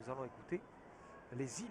Nous allons écouter les hymnes.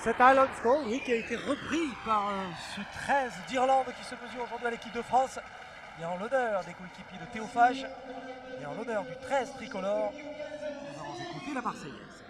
Cet Highland Score, oui, qui a été repris par ce 13 d'Irlande qui se mesure aujourd'hui à l'équipe de France. Et en l'honneur des coéquipiers de Théophage et en l'honneur du 13 tricolore, nous allons écouter la Marseillaise.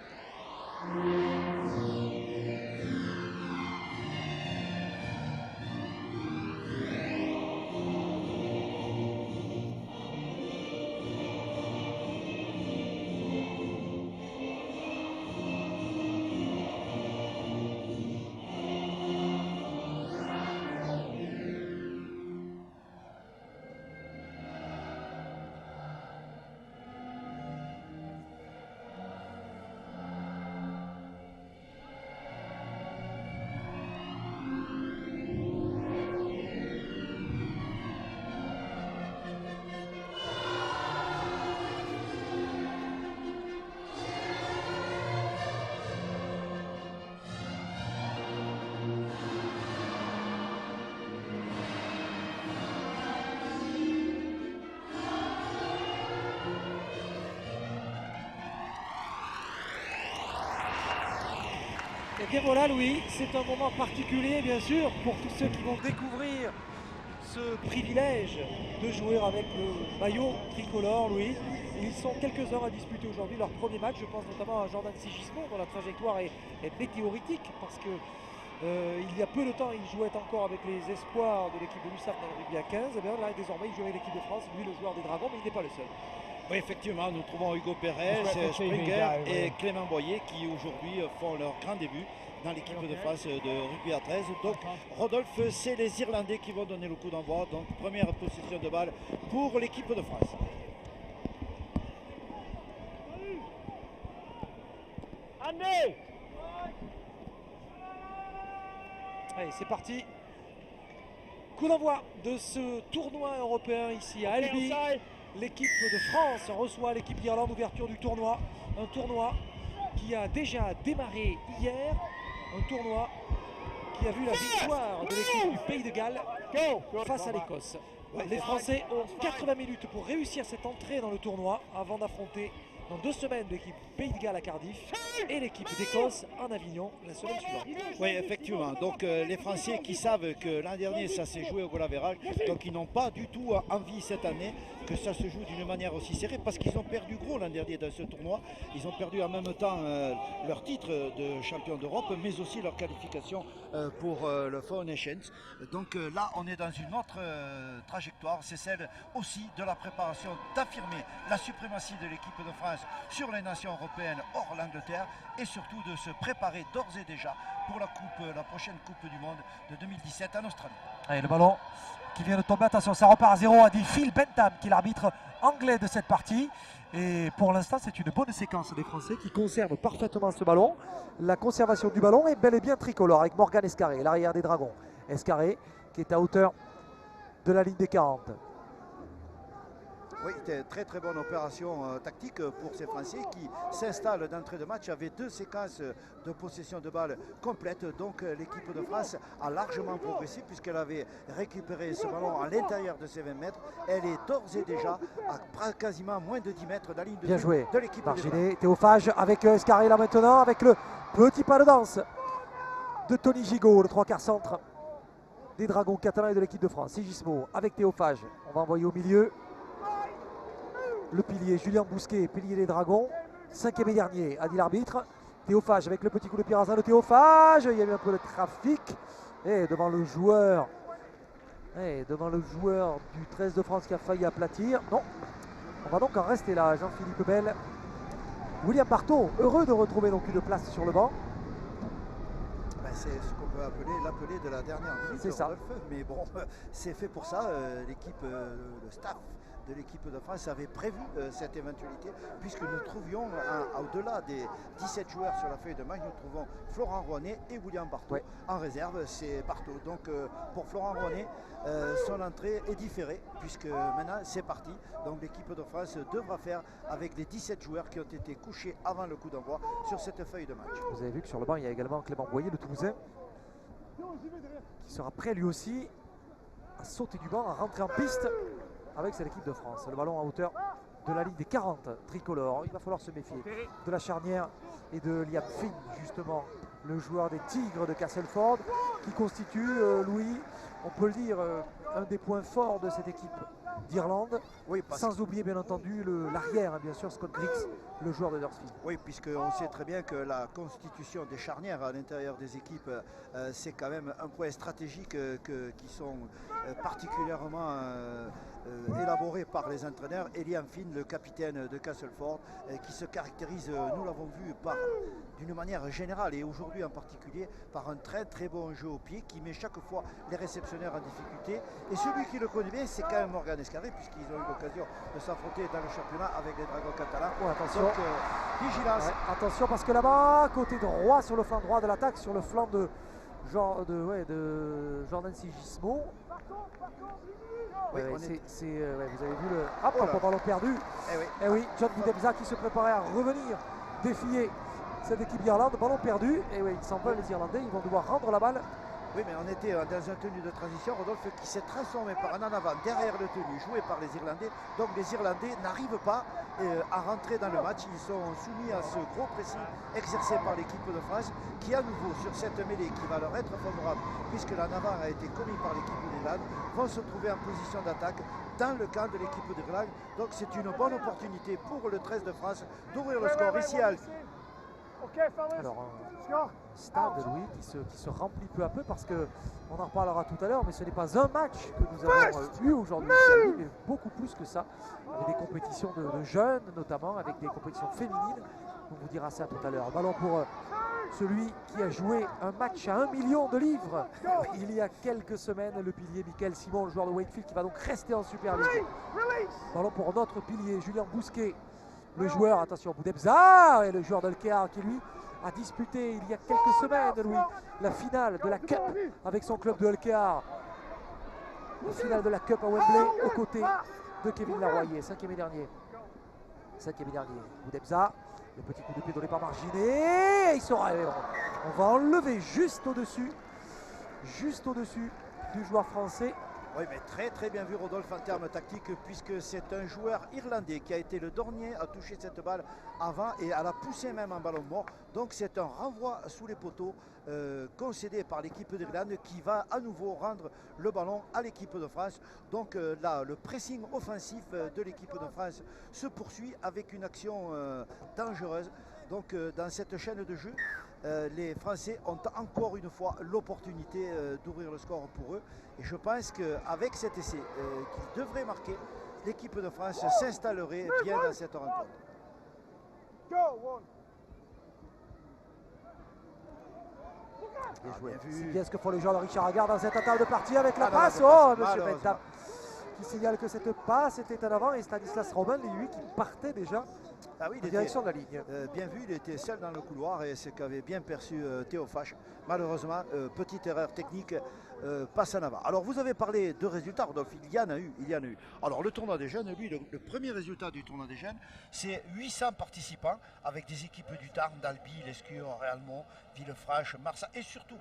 Et bien voilà Louis, c'est un moment particulier bien sûr pour tous ceux qui vont découvrir ce privilège de jouer avec le maillot tricolore Louis. Ils sont quelques heures à disputer aujourd'hui leur premier match, je pense notamment à Jordan Sigismond dont la trajectoire est météoritique parce que il y a peu de temps il jouait encore avec les espoirs de l'équipe de l'USAP dans le rugby à 15, et bien là désormais il joue avec l'équipe de France, lui le joueur des Dragons, mais il n'est pas le seul. Oui, effectivement, nous trouvons Hugo Pérez, Springer et Clément Boyer qui aujourd'hui font leur grand début dans l'équipe de France de rugby à 13. Donc Rodolphe, c'est les Irlandais qui vont donner le coup d'envoi. Donc première possession de balle pour l'équipe de France. Allez, c'est parti. Coup d'envoi de ce tournoi européen ici à Albi. L'équipe de France reçoit l'équipe d'Irlande, ouverture du tournoi. Un tournoi qui a déjà démarré hier. Un tournoi qui a vu la victoire de l'équipe du Pays de Galles face à l'Écosse. Les Français ont 80 minutes pour réussir cette entrée dans le tournoi avant d'affronter dans 2 semaines l'équipe Pays de Galles à Cardiff et l'équipe d'Écosse en Avignon la semaine suivante. Oui, effectivement. Donc les Français qui savent que l'an dernier ça s'est joué au goal average, donc ils n'ont pas du tout envie cette année que ça se joue d'une manière aussi serrée parce qu'ils ont perdu gros l'an dernier dans ce tournoi. Ils ont perdu en même temps leur titre de champion d'Europe, mais aussi leur qualification pour le Four Nations. Donc là, on est dans une autre trajectoire, c'est celle aussi de la préparation d'affirmer la suprématie de l'équipe de France sur les nations européennes hors l'Angleterre et surtout de se préparer d'ores et déjà pour la prochaine Coupe du Monde de 2017 en Australie. Allez, le ballon qui vient de tomber, attention, ça repart à 0, a dit Phil Bentham qui est l'arbitre anglais de cette partie. Et pour l'instant, c'est une bonne séquence des Français qui conservent parfaitement ce ballon. La conservation du ballon est bel et bien tricolore avec Morgan Escarré, l'arrière des Dragons. Escarré qui est à hauteur de la ligne des 40. Oui, c'était très très bonne opération tactique pour ces Français qui s'installent d'entrée de match avec 2 séquences de possession de balle complète. Donc l'équipe de France a largement progressé puisqu'elle avait récupéré ce ballon à l'intérieur de ses 20 mètres. Elle est d'ores et déjà à quasiment moins de 10 mètres de la ligne de but de l'équipe de France. Théophage avec Escarré là maintenant, avec le petit pas de danse de Tony Gigot, le 3/4 centre des Dragons catalans et de l'équipe de France. Sigismo avec Théophage, on va envoyer au milieu le pilier Julien Bousquet, pilier des Dragons, 5e et dernier, a dit l'arbitre. Théophage avec le petit coup de pied rasant de Théophage, il y a eu un peu de trafic, et devant le joueur du 13 de France qui a failli aplatir. Non, on va donc en rester là. Jean-Philippe Bel, William Barthaud, heureux de retrouver donc une place sur le banc. C'est ce qu'on peut l'appeler de la dernière minute. C'est ça. Mais bon, c'est fait pour ça. L'équipe, le staff de l'équipe de France avait prévu cette éventualité, puisque nous trouvions au-delà des 17 joueurs sur la feuille de match, nous trouvons Florent Rouanet et William Barthaud. Ouais. En réserve, c'est Barthaud. Donc pour Florent Rouanet, son entrée est différée, puisque maintenant c'est parti. Donc l'équipe de France devra faire avec les 17 joueurs qui ont été couchés avant le coup d'envoi sur cette feuille de match. Vous avez vu que sur le banc, il y a également Clément Boyer, le Toulousain, qui sera prêt lui aussi à sauter du banc, à rentrer en piste avec cette équipe de France. Le ballon à hauteur de la ligne des 40 tricolores. Il va falloir se méfier de la charnière et de Liam Finn, justement, le joueur des Tigres de Castleford, qui constitue, Louis, on peut le dire, un des points forts de cette équipe d'Irlande. Oui, sans oublier bien entendu l'arrière, hein, bien sûr, Scott Griggs, le joueur de Huddersfield. Oui, puisqu'on sait très bien que la constitution des charnières à l'intérieur des équipes, c'est quand même un point stratégique qui sont particulièrement élaborés par les entraîneurs. Et Liam Finn, le capitaine de Castleford, qui se caractérise, nous l'avons vu, d'une manière générale et aujourd'hui en particulier, par un très très bon jeu au pied qui met chaque fois les réceptionneurs en difficulté. Et celui qui le connaît bien, c'est quand même Morgan Escarré, puisqu'ils ont eu l'occasion de s'affronter dans le championnat avec les Dragons catalans. Oh, attention. Donc, vigilance. Ouais, attention, parce que là-bas, côté droit, sur le flanc droit de l'attaque, sur le flanc de Jordan Sigismo. Oui, vous avez vu le ballon perdu. Eh oui. John Boudemza qui se préparait à revenir défier cette équipe d'Irlande. Ballon perdu. Et oui, ils s'en veulent, les Irlandais. Ils vont devoir rendre la balle. Oui, mais on était dans un tenue de transition, Rodolphe, qui s'est transformé par un en avant derrière le tenue joué par les Irlandais. Donc les Irlandais n'arrivent pas à rentrer dans le match. Ils sont soumis à ce gros pressing exercé par l'équipe de France, qui à nouveau sur cette mêlée qui va leur être favorable, puisque l'en avant a été commis par l'équipe d'Irlande, vont se trouver en position d'attaque dans le camp de l'équipe d'Irlande. Donc c'est une bonne opportunité pour le 13 de France d'ouvrir le score ici à Albi. Alors, un stade, Louis, qui se remplit peu à peu, parce qu'on en reparlera tout à l'heure, mais ce n'est pas un match que nous avons eu aujourd'hui, mais beaucoup plus que ça, avec des compétitions de jeunes, notamment avec des compétitions féminines. On vous dira ça tout à l'heure. Ballon pour celui qui a joué un match à 1 million de livres il y a quelques semaines, le pilier Michael Simon, le joueur de Wakefield, qui va donc rester en Super League. Ballon pour notre pilier Julien Bousquet, le joueur, attention, Boudemza, et le joueur d'Alkear qui lui a disputé il y a quelques semaines, Louis, la finale de la Cup avec son club de Alkear. La finale de la Cup à Wembley aux côtés de Kevin Laroyer, 5e et dernier. Boudemza, le petit coup de pied donné par Marginet, et il sera. On va enlever juste au-dessus du joueur français. Oui, mais très très bien vu, Rodolphe, en termes tactiques, puisque c'est un joueur irlandais qui a été le dernier à toucher cette balle avant et à la pousser même en ballon mort. Donc c'est un renvoi sous les poteaux concédé par l'équipe d'Irlande qui va à nouveau rendre le ballon à l'équipe de France. Donc là, le pressing offensif de l'équipe de France se poursuit avec une action dangereuse. Donc dans cette chaîne de jeu, les Français ont encore une fois l'opportunité d'ouvrir le score pour eux. Et je pense qu'avec cet essai qu'ils devraient marquer, l'équipe de France s'installerait bien dans cette rencontre. Bien joué. C'est bien ce que font les joueurs de Richard Aguard dans cette attaque de partie avec la passe. Oh, monsieur Bentham qui signale que cette passe était en avant, et Stanislas Romain, lui, qui partait déjà en direction de la ligne. Bien vu, il était seul dans le couloir, et ce qu'avait bien perçu Théophage. Malheureusement, petite erreur technique passe en avant. Alors vous avez parlé de résultats, Rodolphe, il y en a eu. Alors le tournoi des jeunes, lui, le premier résultat du tournoi des jeunes, c'est 800 participants avec des équipes du Tarn, d'Albi, l'Escure, Réalmont, Villefranche, Marsa et surtout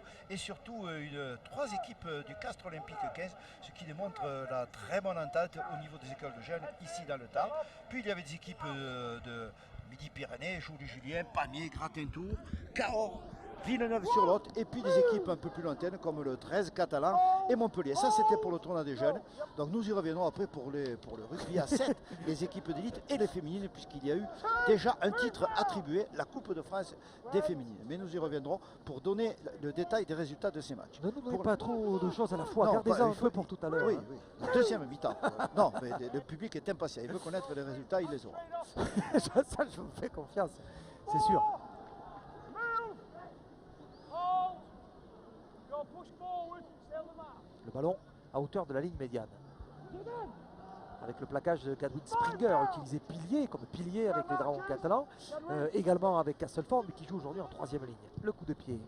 3 équipes du Castre Olympique 15, ce qui démontre la très bonne entente au niveau des écoles de jeunes ici dans le Tarn. Puis il y avait des équipes de Midi-Pyrénées, Jouly-Julien, Pamiers, Gratin-Tour, Cahors, Villeneuve-sur-Lot et puis des équipes un peu plus lointaines comme le 13 catalan et Montpellier. Ça c'était pour le tournoi des jeunes. Donc nous y reviendrons après pour le rugby à 7, les équipes d'élite et les féminines puisqu'il y a eu déjà un titre attribué, la Coupe de France des féminines. Mais nous y reviendrons pour donner le détail des résultats de ces matchs. Ne nous donnez pas trop de choses à la fois, Non, gardez-en un peu pour tout à l'heure. Oui, oui. La deuxième mi-temps. Non, mais le public est impatient, il veut connaître les résultats, il les aura. Ça, je vous fais confiance, c'est sûr. Le ballon à hauteur de la ligne médiane. Avec le plaquage de Cadwin Springer, utilisé pilier, comme pilier avec les Dragons catalans. Également avec Castleford, mais qui joue aujourd'hui en 3e ligne. Le coup de pied.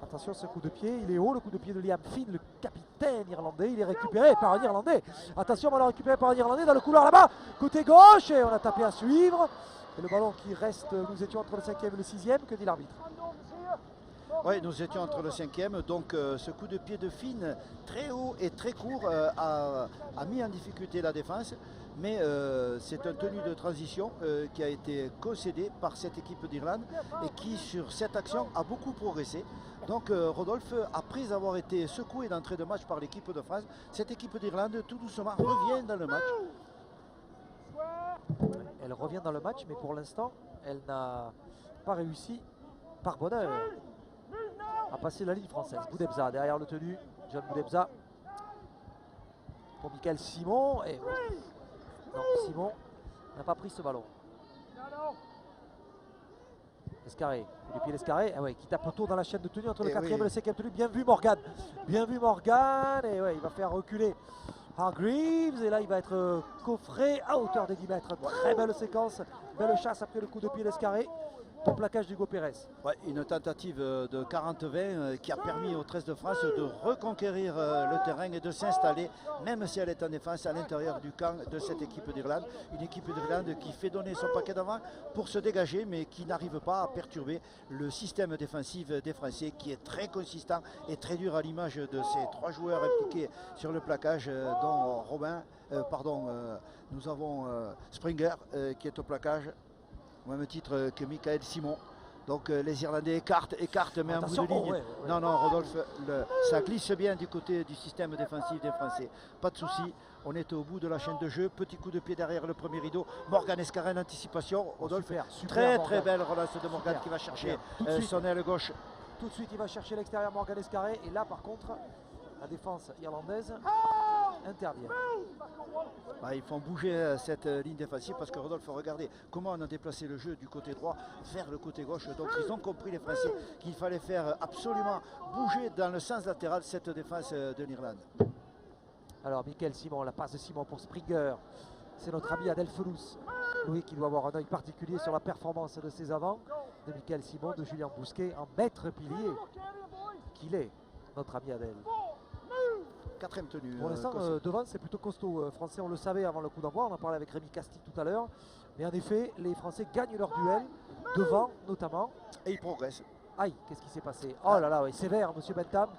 Attention, ce coup de pied, il est haut. Le coup de pied de Liam Finn, le capitaine irlandais. Il est récupéré par un Irlandais. Attention, ballon récupéré par un Irlandais dans le couloir là-bas. Côté gauche, et on a tapé à suivre. Et le ballon qui reste, nous étions entre le 5e et le 6e. Que dit l'arbitre? Oui, nous étions entre le 5e, donc ce coup de pied de Finn très haut et très court a mis en difficulté la défense, mais c'est un tenue de transition qui a été concédé par cette équipe d'Irlande et qui sur cette action a beaucoup progressé. Donc Rodolphe, après avoir été secoué d'entrée de match par l'équipe de France, cette équipe d'Irlande tout doucement revient dans le match. Elle revient dans le match, mais pour l'instant, elle n'a pas réussi par bonheur à passer la ligne française. Boudebza derrière le tenu, John Boudebza pour Michael Simon. Et non, Simon n'a pas pris ce ballon. Escarré, le pied d'Escarré, qui tape autour dans la chaîne de tenue entre le 4e et le 5e tenue. Bien vu Morgan, et il va faire reculer Hargreaves, et là il va être coffré à hauteur des 10 mètres. Très belle séquence, belle chasse après le coup de pied d'Escarré. Pour plaquage d'Hugo Pérez. Ouais, une tentative de 40-20 qui a permis au 13 de France de reconquérir le terrain et de s'installer, même si elle est en défense, à l'intérieur du camp de cette équipe d'Irlande. Une équipe d'Irlande qui fait donner son paquet d'avant pour se dégager, mais qui n'arrive pas à perturber le système défensif des Français, qui est très consistant et très dur à l'image de ces 3 joueurs impliqués sur le plaquage, dont nous avons Springer qui est au plaquage. Au même titre que Michael Simon. Donc les Irlandais écartent, mais attention, un bout de ligne. Non, Rodolphe, ça glisse bien du côté du système défensif des Français. Pas de souci, on est au bout de la chaîne de jeu. Petit coup de pied derrière le premier rideau. Morgan Escarré en anticipation. Rodolphe, super, très belle relance de Morgan qui va chercher son aile gauche. Tout de suite, il va chercher l'extérieur Morgan Escarré. Et là, par contre, la défense irlandaise intervient. Ils font bouger cette ligne défensive parce que Rodolphe, regardez comment on a déplacé le jeu du côté droit vers le côté gauche. Donc ils ont compris, les Français, qu'il fallait faire absolument bouger dans le sens latéral cette défense de l'Irlande. Alors Michael Simon, la passe de Simon pour Springer. C'est notre ami Adel Felous. Louis qui doit avoir un œil particulier sur la performance de ses avants. De Michael Simon, de Julien Bousquet, en maître pilier qu'il est, notre ami Adel. 4e tenue. Pour l'instant, devant, c'est plutôt costaud. Français, on le savait avant le coup d'envoi. On en parlait avec Rémi Casti tout à l'heure. Mais en effet, les Français gagnent leur duel, devant notamment. Et ils progressent. Aïe, qu'est-ce qui s'est passé? Oh là là, oui, sévère, monsieur Bentham.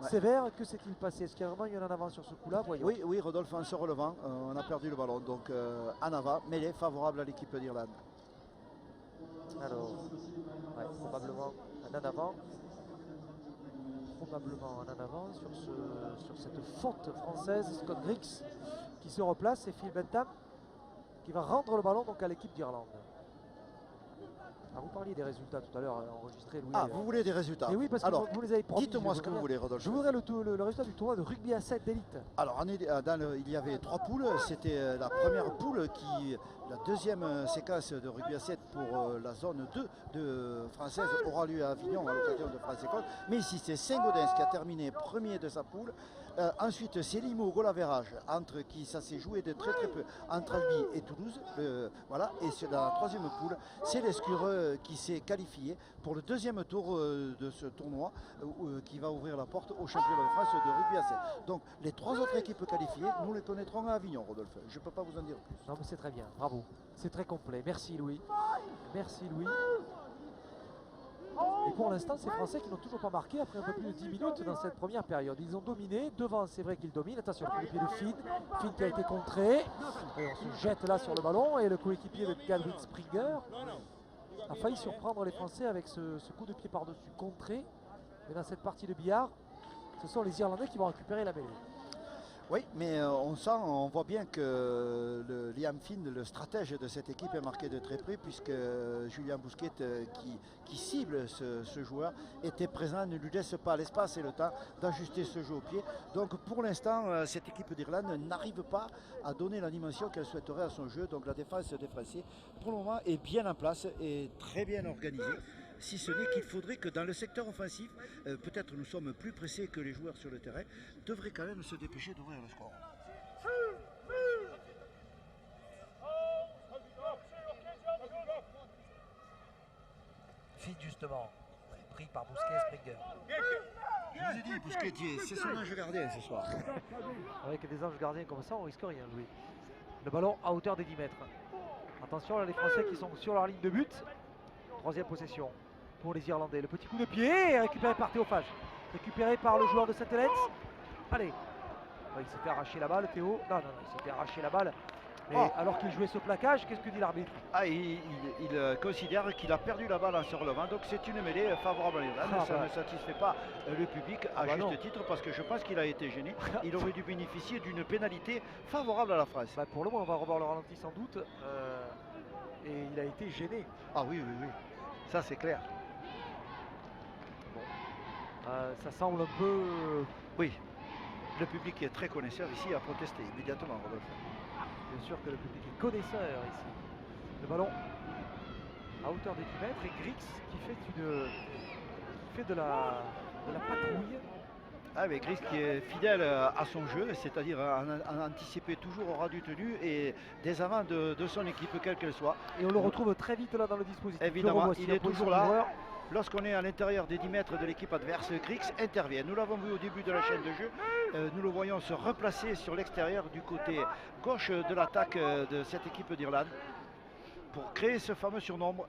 Ouais. Sévère, que s'est-il passé? Est-ce qu'il y a vraiment eu un en avant sur ce coup-là? Oui, Rodolphe, en se relevant, on a perdu le ballon. Donc en avant, mêlée favorable à l'équipe d'Irlande. Alors, probablement un en avant. Probablement en avant sur cette faute française. Scott Griggs qui se replace et Phil Bentham qui va rendre le ballon donc à l'équipe d'Irlande. Vous parliez des résultats tout à l'heure enregistrés, Louis. Vous voulez des résultats? Et oui, parce que alors, vous les avez promis. Dites-moi ce que vous voulez, Rodolphe. Je voudrais le résultat du tournoi de rugby à 7 d'élite. Alors, il y avait 3 poules. C'était la première poule la deuxième séquence de rugby à 7 pour la zone 2 de française aura lieu à Avignon à l'occasion de France-Écosse. Mais ici, c'est Saint-Gaudens qui a terminé premier de sa poule Ensuite, c'est Limo au goal average, entre qui ça s'est joué de très peu entre Albi et Toulouse. Voilà. Et dans la troisième poule, c'est l'Escure qui s'est qualifié pour le deuxième tour de ce tournoi qui va ouvrir la porte au championnat de France de rugby à 7. Donc les 3 autres équipes qualifiées, nous les connaîtrons à Avignon, Rodolphe. Je ne peux pas vous en dire plus. Non mais c'est très bien, bravo. C'est très complet. Merci Louis. Merci Louis. Et pour l'instant, ces Français qui n'ont toujours pas marqué après un peu plus de 10 minutes dans cette première période. Ils ont dominé. Devant, c'est vrai qu'ils dominent. Attention, le pied de Finn. Finn qui a été contré. Et on se jette là sur le ballon. Et le coéquipier de Galvin Springer a failli surprendre les Français avec ce coup de pied par-dessus contré. Mais dans cette partie de billard, ce sont les Irlandais qui vont récupérer la mêlée. Oui, mais on voit bien que Liam Finn, le stratège de cette équipe, est marqué de très près, puisque Julien Bousquet, qui cible ce joueur, était présent, ne lui laisse pas l'espace et le temps d'ajuster ce jeu au pied. Donc pour l'instant, cette équipe d'Irlande n'arrive pas à donner la dimension qu'elle souhaiterait à son jeu. Donc la défense des Français, pour le moment, est bien en place et très bien organisée. Si ce n'est qu'il faudrait que dans le secteur offensif, peut-être nous sommes plus pressés que les joueurs sur le terrain, devraient quand même se dépêcher d'ouvrir le score. Finn justement, pris par Bousquet, Springer. Je vous ai dit, Bousquet, c'est son ange gardien ce soir. Avec des anges gardiens comme ça, on risque rien, Louis. Le ballon à hauteur des 10 mètres. Attention, là, les Français qui sont sur leur ligne de but. Troisième possession pour les Irlandais. Le petit coup de pied récupéré par Théophage. Récupéré par le joueur de Saint-Hélène. Allez. Il s'est fait arracher la balle, Théo. Non, il s'est fait arracher la balle. Mais alors qu'il jouait ce plaquage, qu'est-ce que dit l'arbitre? Il considère qu'il a perdu la balle en se relevant. Donc c'est une mêlée favorable à l'Irlande. Ça ne satisfait pas le public à juste titre, parce que je pense qu'il a été gêné. Il aurait dû bénéficier d'une pénalité favorable à la France. Pour le moment, on va revoir le ralenti sans doute. Et il a été gêné. Ah oui. Ça c'est clair. Ça semble un peu... Oui, le public est très connaisseur ici, a protesté immédiatement, Rodolphe. Bien sûr que le public est connaisseur ici. Le ballon à hauteur des 10 mètres et Grix qui fait de la patrouille. Mais Grix qui est fidèle à son jeu, c'est-à-dire à anticiper toujours au ras du tenu et des avants de son équipe, quelle qu'elle soit. Et on le retrouve très vite là dans le dispositif. Évidemment, il est toujours là. Lorsqu'on est à l'intérieur des 10 mètres de l'équipe adverse, Grix intervient. Nous l'avons vu au début de la chaîne de jeu. Nous le voyons se replacer sur l'extérieur du côté gauche de l'attaque de cette équipe d'Irlande pour créer ce fameux surnombre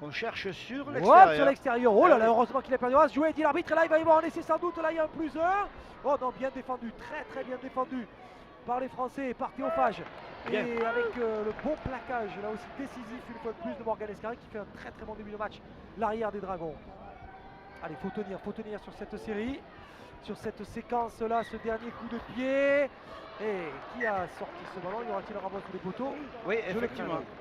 qu'on cherche sur l'extérieur. Sur l'extérieur. Oh là là, heureusement qu'il a perdu. Joué, dit l'arbitre. Là, il va y avoir un essai sans doute. Là, il y a un +1. Oh non, bien défendu. Très bien défendu par les Français et par Théophage. Et avec le bon plaquage, là aussi décisif une fois de plus de Morgan Escaré qui fait un très bon début de match. L'arrière des Dragons. Allez, faut tenir sur cette série, sur cette séquence là, ce dernier coup de pied. Et qui a sorti ce ballon? Y aura-t-il un renvoi sous les poteaux? Oui,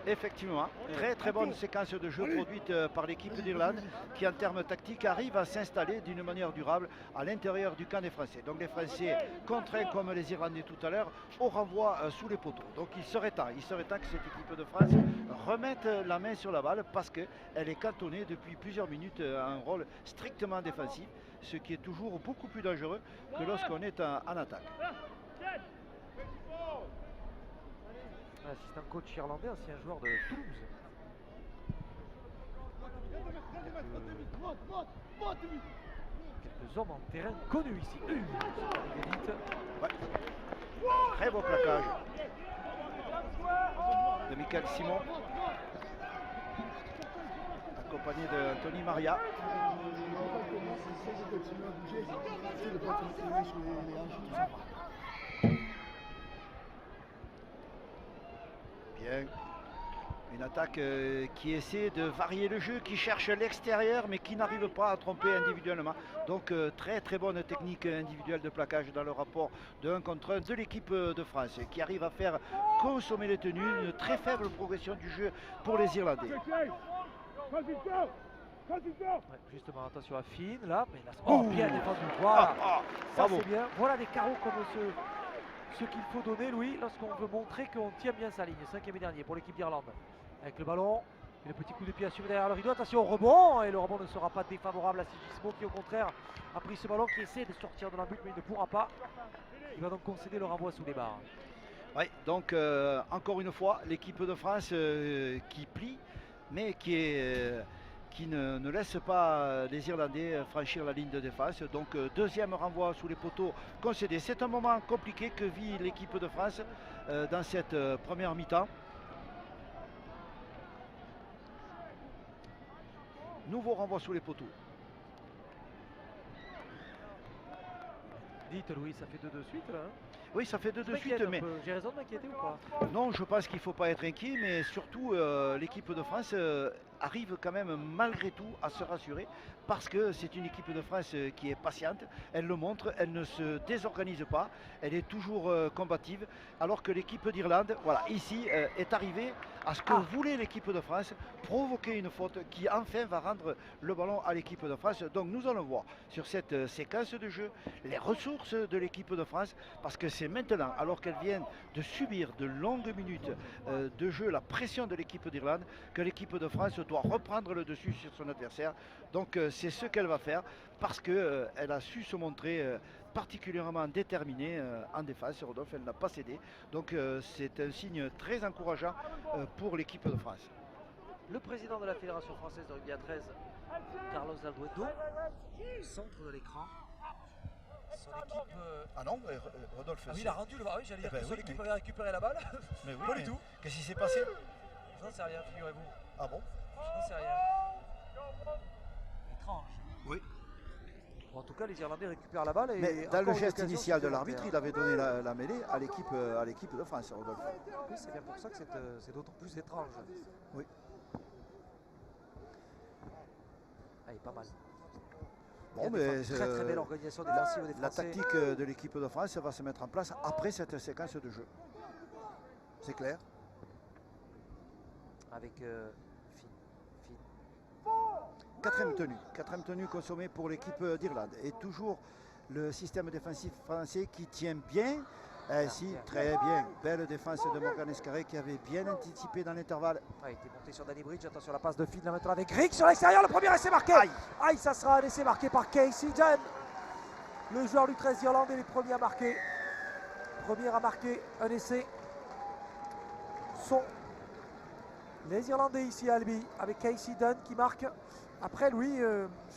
effectivement. Très bonne séquence de jeu produite par l'équipe d'Irlande qui, en termes tactiques, arrive à s'installer d'une manière durable à l'intérieur du camp des Français. Donc les Français contraints comme les Irlandais tout à l'heure au renvoi sous les poteaux. Donc il serait temps que cette équipe de France remette la main sur la balle, parce qu'elle est cantonnée depuis plusieurs minutes à un rôle strictement défensif, ce qui est toujours beaucoup plus dangereux que lorsqu'on est en attaque. Assistant coach irlandais, ancien joueur de Toulouse. Quelques hommes en terrain connus ici. Très beau plaquage de Michael Simon, accompagné d'Anthony Maria. Bien. Une attaque qui essaie de varier le jeu, qui cherche l'extérieur mais qui n'arrive pas à tromper individuellement. Donc très bonne technique individuelle de plaquage dans le rapport de 1 contre 1 de l'équipe de France, qui arrive à faire consommer les tenues. Une très faible progression du jeu pour les Irlandais. Justement, attention à Finn là, mais là, bien défendu. Voilà, ça c'est bien. Voilà des carreaux comme ce qu'il faut donner, Louis, lorsqu'on veut montrer qu'on tient bien sa ligne. 5e et dernier pour l'équipe d'Irlande. Avec le ballon Et le petit coup de pied assumé derrière le rideau. Attention au rebond. Et le rebond ne sera pas défavorable à Sigismo qui au contraire a pris ce ballon, qui essaie de sortir de la butte mais il ne pourra pas. Il va donc concéder le renvoi sous les barres. Oui, donc encore une fois, l'équipe de France qui plie, mais qui ne laisse pas les Irlandais franchir la ligne de défense. Donc deuxième renvoi sous les poteaux concédé. C'est un moment compliqué que vit l'équipe de France dans cette première mi-temps. Nouveau renvoi sous les poteaux. Dites Louis, ça fait 2 de suite là. Oui, ça fait 2 de suite, mais j'ai raison de m'inquiéter ou pas? non, je pense qu'il ne faut pas être inquiet, mais surtout l'équipe de France arrive quand même malgré tout à se rassurer parce que c'est une équipe de France qui est patiente, elle le montre, elle ne se désorganise pas, elle est toujours combative, alors que l'équipe d'Irlande, voilà, ici est arrivée à ce que voulait l'équipe de France, provoquer une faute qui enfin va rendre le ballon à l'équipe de France. Donc nous allons voir sur cette séquence de jeu les ressources de l'équipe de France, parce que c'est maintenant, alors qu'elle vient de subir de longues minutes de jeu, la pression de l'équipe d'Irlande, que l'équipe de France doit reprendre le dessus sur son adversaire. Donc c'est ce qu'elle va faire, parce qu'elle a su se montrer particulièrement déterminée en défense. Rodolphe, elle n'a pas cédé. Donc c'est un signe très encourageant pour l'équipe de France. Le président de la Fédération française de rugby à 13, Carlos Alduendo, au centre de l'écran. Son équipe. Ah non, Rodolphe. Ah oui, il a rendu le ballon. Oui, j'allais dire que son équipe avait récupéré la balle. Mais oui, pas du tout. Qu'est-ce qui s'est passé? Je n'en sais rien, figurez-vous. Ah bon? Je n'en sais rien. Étrange. Oui. Bon, en tout cas, les Irlandais récupèrent la balle. Et mais dans le geste initial de l'arbitre, il avait donné la mêlée à l'équipe de France, Rodolphe. Oui, c'est bien pour ça que c'est d'autant plus étrange. Oui. Ah, il est pas mal. Bon, mais très belle organisation défensive des Français. La tactique de l'équipe de France va se mettre en place après cette séquence de jeu. C'est clair. Avec Finn. Quatrième tenue consommée pour l'équipe d'Irlande. Et toujours le système défensif français qui tient bien. Très bien. Belle défense de Morgan Escarré qui avait bien anticipé dans l'intervalle. Il était monté sur Danny Bridge. Attention, la passe de Finn là maintenant avec Grigg sur l'extérieur. Le premier essai marqué. Aïe, ça sera un essai marqué par Casey Dunn. Le joueur du 13 irlandais, les premiers à marquer. Premier à marquer un essai sont les Irlandais ici à Albi avec Casey Dunn qui marque. Après lui,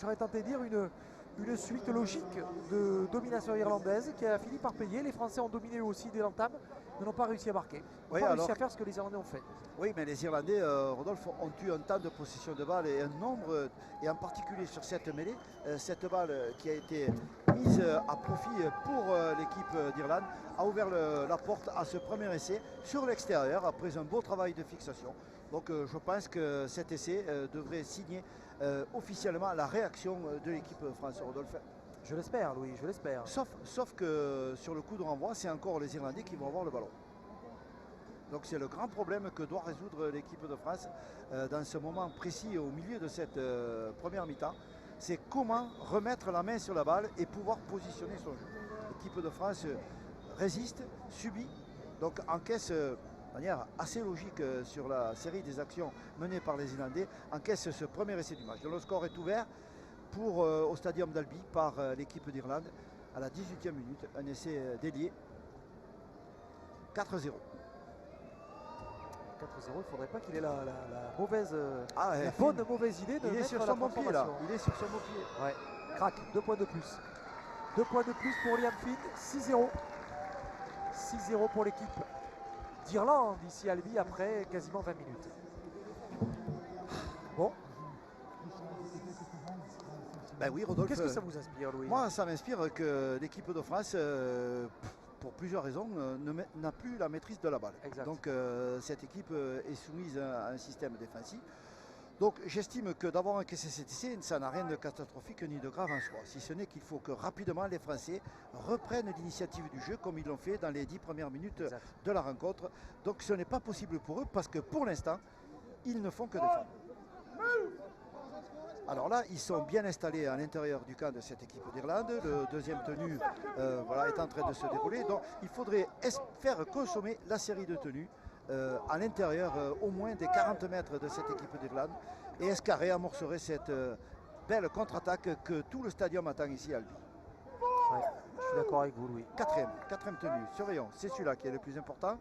j'aurais tenté de dire une suite logique de domination irlandaise qui a fini par payer. Les Français ont dominé eux aussi dès l'entame, mais n'ont pas réussi à marquer. Ils n'ont pas réussi à faire ce que les Irlandais ont fait. Oui, mais les Irlandais, Rodolphe, ont eu un temps de possession de balle et un nombre, et en particulier sur cette mêlée, cette balle qui a été mise à profit pour l'équipe d'Irlande, a ouvert la porte à ce premier essai sur l'extérieur après un beau travail de fixation. Donc je pense que cet essai devrait signer officiellement la réaction de l'équipe de France, Rodolphe. Je l'espère, Louis, je l'espère. Sauf que sur le coup de renvoi, c'est encore les Irlandais qui vont avoir le ballon. Donc c'est le grand problème que doit résoudre l'équipe de France dans ce moment précis au milieu de cette première mi-temps. C'est comment remettre la main sur la balle et pouvoir positionner son jeu. L'équipe de France résiste, subit, donc encaisse de manière assez logique sur la série des actions menées par les Irlandais, encaisse ce premier essai du match. Le score est ouvert au Stadium d'Albi par l'équipe d'Irlande à la 18e minute, un essai délié. 4-0. 4-0, il ne faudrait pas qu'il ait la mauvaise, mauvaise idée de mettre sur son bon pied là. Il est sur son bon pied. Ouais, crac, 2 points de plus. 2 points de plus pour Liam Finn, 6-0. 6-0 pour l'équipe d'Irlande ici à Albi après quasiment 20 minutes. Bon. Ben oui, Rodolphe. Qu'est-ce que ça vous inspire, Louis? Moi, ça m'inspire que l'équipe de France, pour plusieurs raisons, n'a plus la maîtrise de la balle. Exact. Donc cette équipe est soumise à un système défensif. Donc j'estime que d'avoir encaissé cet essai, ça n'a rien de catastrophique ni de grave en soi. Si ce n'est qu'il faut que rapidement les Français reprennent l'initiative du jeu comme ils l'ont fait dans les 10 premières minutes de la rencontre. Donc ce n'est pas possible pour eux parce que pour l'instant, ils ne font que défendre. Alors là, ils sont bien installés à l'intérieur du camp de cette équipe d'Irlande. Le deuxième tenue est en train de se dérouler. Donc il faudrait faire consommer la série de tenues à l'intérieur au moins des 40 mètres de cette équipe d'Irlande. Et Escarré amorcerait cette belle contre-attaque que tout le stadium attend ici à Albi. Ouais, je suis d'accord avec vous, Louis. Quatrième tenue, surveillons, c'est celui-là qui est le plus important.